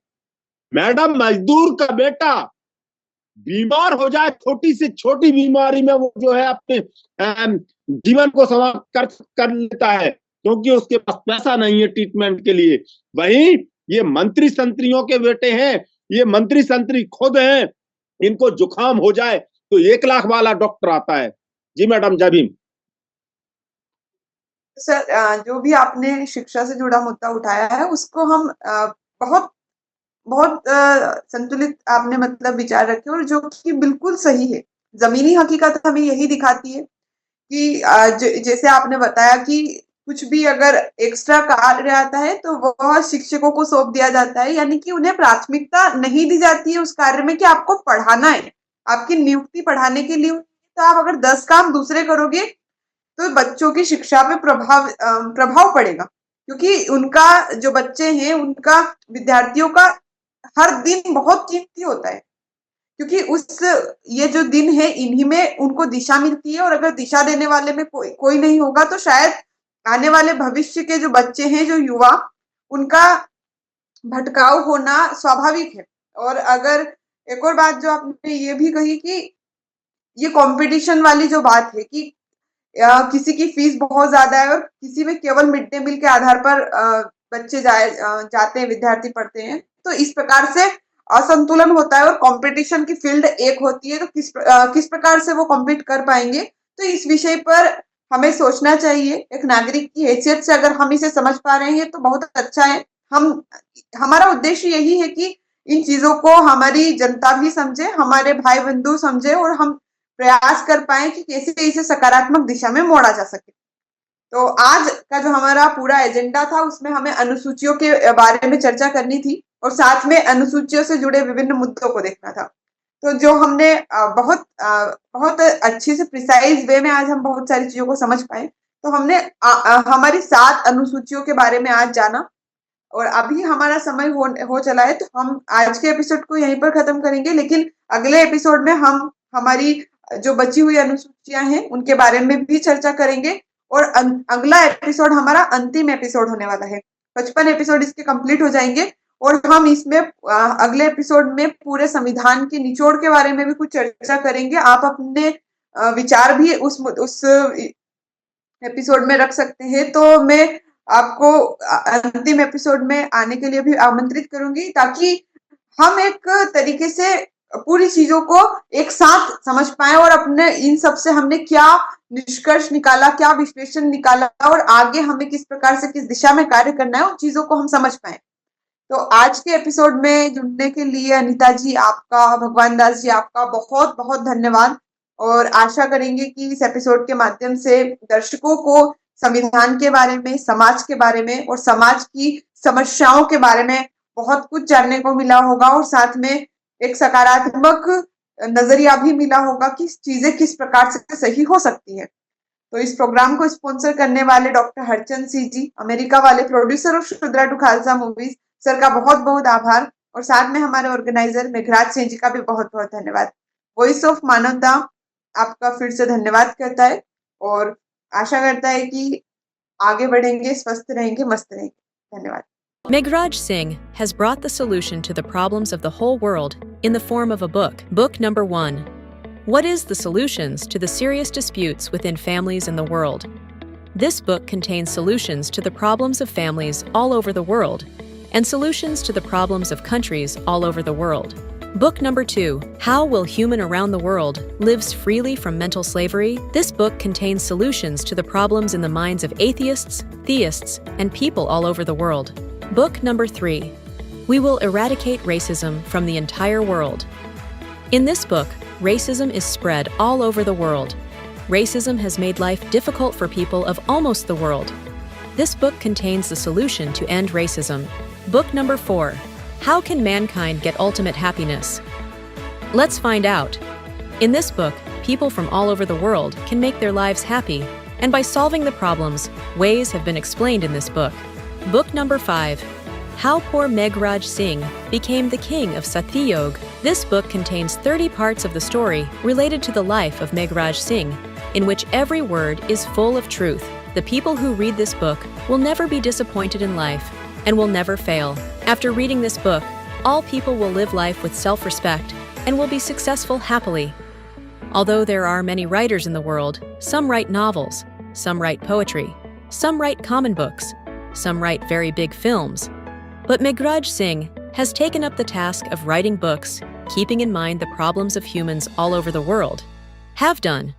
मैडम मजदूर का बेटा बीमार हो जाए, छोटी से छोटी बीमारी में वो जो है अपने जीवन को समाप्त कर लेता है, क्योंकि उसके पास पैसा नहीं है ट्रीटमेंट के लिए। वहीं ये मंत्री संतरियों के बेटे हैं, ये मंत्री संतरी खुद हैं, इनको जुकाम हो जाए तो 1 लाख वाला डॉक्टर आता है। जी मैडम, जय भीम। सर, जो भी आपने शिक्षा से जुड़ा मुद्दा उठाया है उसको हम बहुत बहुत संतुलित आपने मतलब विचार रखे, और जो कि बिल्कुल सही है। जमीनी हकीकत हमें यही दिखाती है कि जैसे आपने बताया कि कुछ भी अगर एक्स्ट्रा कार्य आता है तो वह शिक्षकों को सौंप दिया जाता है, यानी कि उन्हें प्राथमिकता नहीं दी जाती है उस कार्य में कि आपको पढ़ाना है, आपकी नियुक्ति पढ़ाने के लिए। तो आप अगर 10 काम दूसरे करोगे तो बच्चों की शिक्षा पे प्रभाव पड़ेगा, क्योंकि उनका जो बच्चे हैं, उनका विद्यार्थियों का हर दिन बहुत कीमती होता है, क्योंकि ये जो दिन है इन्हीं में उनको दिशा मिलती है, और अगर दिशा देने वाले में कोई नहीं होगा तो शायद आने वाले भविष्य के जो बच्चे हैं, जो युवा, उनका भटकाव होना स्वाभाविक है। और अगर एक और बात जो आपने ये भी कही कि ये कंपटीशन वाली जो बात है कि किसी की फीस बहुत ज्यादा है और किसी में केवल मिड डे मील के आधार पर बच्चे जाते हैं, विद्यार्थी पढ़ते हैं। तो इस प्रकार से असंतुलन होता है और कंपटीशन की फील्ड एक होती है, तो किस प्रकार से वो कॉम्पीट कर पाएंगे, तो इस विषय पर हमें सोचना चाहिए। एक नागरिक की हैसियत से अगर हम इसे समझ पा रहे हैं तो बहुत अच्छा है। हमारा उद्देश्य यही है कि इन चीजों को हमारी जनता भी समझे, हमारे भाई बंधु समझे और हम प्रयास कर पाए कि कैसे इसे सकारात्मक दिशा में मोड़ा जा सके। तो आज का जो हमारा पूरा एजेंडा था उसमें हमें अनुसूचियों के बारे में चर्चा करनी थी और साथ में अनुसूचियों से जुड़े विभिन्न मुद्दों को देखना था। तो जो हमने बहुत अच्छी से प्रिसाइज वे में आज हम बहुत सारी चीजों को समझ पाए। तो हमने हमारी 7 अनुसूचियों के बारे में आज जाना और अभी हमारा समय हो चला है, तो हम आज के एपिसोड को यहीं पर खत्म करेंगे। लेकिन अगले एपिसोड में हम हमारी जो बची हुई अनुसूचियां हैं उनके बारे में भी चर्चा करेंगे और अगला एपिसोड हमारा अंतिम एपिसोड होने वाला है। 55 एपिसोड इसके कंप्लीट हो जाएंगे और हम इसमें अगले एपिसोड में पूरे संविधान के निचोड़ के बारे में भी कुछ चर्चा करेंगे। आप अपने विचार भी उस एपिसोड में रख सकते हैं। तो मैं आपको अंतिम एपिसोड में आने के लिए भी आमंत्रित करूंगी ताकि हम एक तरीके से पूरी चीजों को एक साथ समझ पाए और अपने इन सब से हमने क्या निष्कर्ष निकाला, क्या विश्लेषण निकाला और आगे हमें किस प्रकार से किस दिशा में कार्य करना है, उन चीजों को हम समझ पाए। तो आज के एपिसोड में जुड़ने के लिए अनीता जी आपका, भगवान दास जी आपका बहुत बहुत धन्यवाद और आशा करेंगे कि इस एपिसोड के माध्यम से दर्शकों को संविधान के बारे में, समाज के बारे में और समाज की समस्याओं के बारे में बहुत कुछ जानने को मिला होगा और साथ में एक सकारात्मक नजरिया भी मिला होगा कि चीजें किस प्रकार से सही हो सकती है। तो इस प्रोग्राम को स्पॉन्सर करने वाले डॉक्टर हरचंद सिंह जी, अमेरिका वाले producer of Shudra to Khalsa movies, sir का बहुत बहुत आभार और साथ में हमारे ऑर्गेनाइजर मेघराज सिंह जी का भी बहुत बहुत धन्यवाद। वॉइस ऑफ मानवता आपका फिर से धन्यवाद करता है और आशा करता है कि आगे बढ़ेंगे, स्वस्थ रहेंगे, मस्त रहेंगे। धन्यवाद। Meghraj Singh has brought the solution to the problems of the whole world in the form of a book. Book number 1. What is the solutions to the serious disputes within families in the world? This book contains solutions to the problems of families all over the world and solutions to the problems of countries all over the world. Book number 2. How will human around the world lives freely from mental slavery? This book contains solutions to the problems in the minds of atheists, theists, and people all over the world. Book number 3. We will eradicate racism from the entire world. In this book, racism is spread all over the world. Racism has made life difficult for people of almost the world. This book contains the solution to end racism. Book number 4. How can mankind get ultimate happiness? Let's find out. In this book, people from all over the world can make their lives happy, and by solving the problems, ways have been explained in this book. Book number 5. How poor Meghraj Singh became the king of Satyog. This book contains 30 parts of the story related to the life of Meghraj Singh, in which every word is full of truth. The people who read this book will never be disappointed in life and will never fail. After reading this book, all people will live life with self-respect and will be successful happily. Although there are many writers in the world, some write novels, some write poetry, some write common books, some write very big films. But Meghraj Singh has taken up the task of writing books, keeping in mind the problems of humans all over the world. Have done.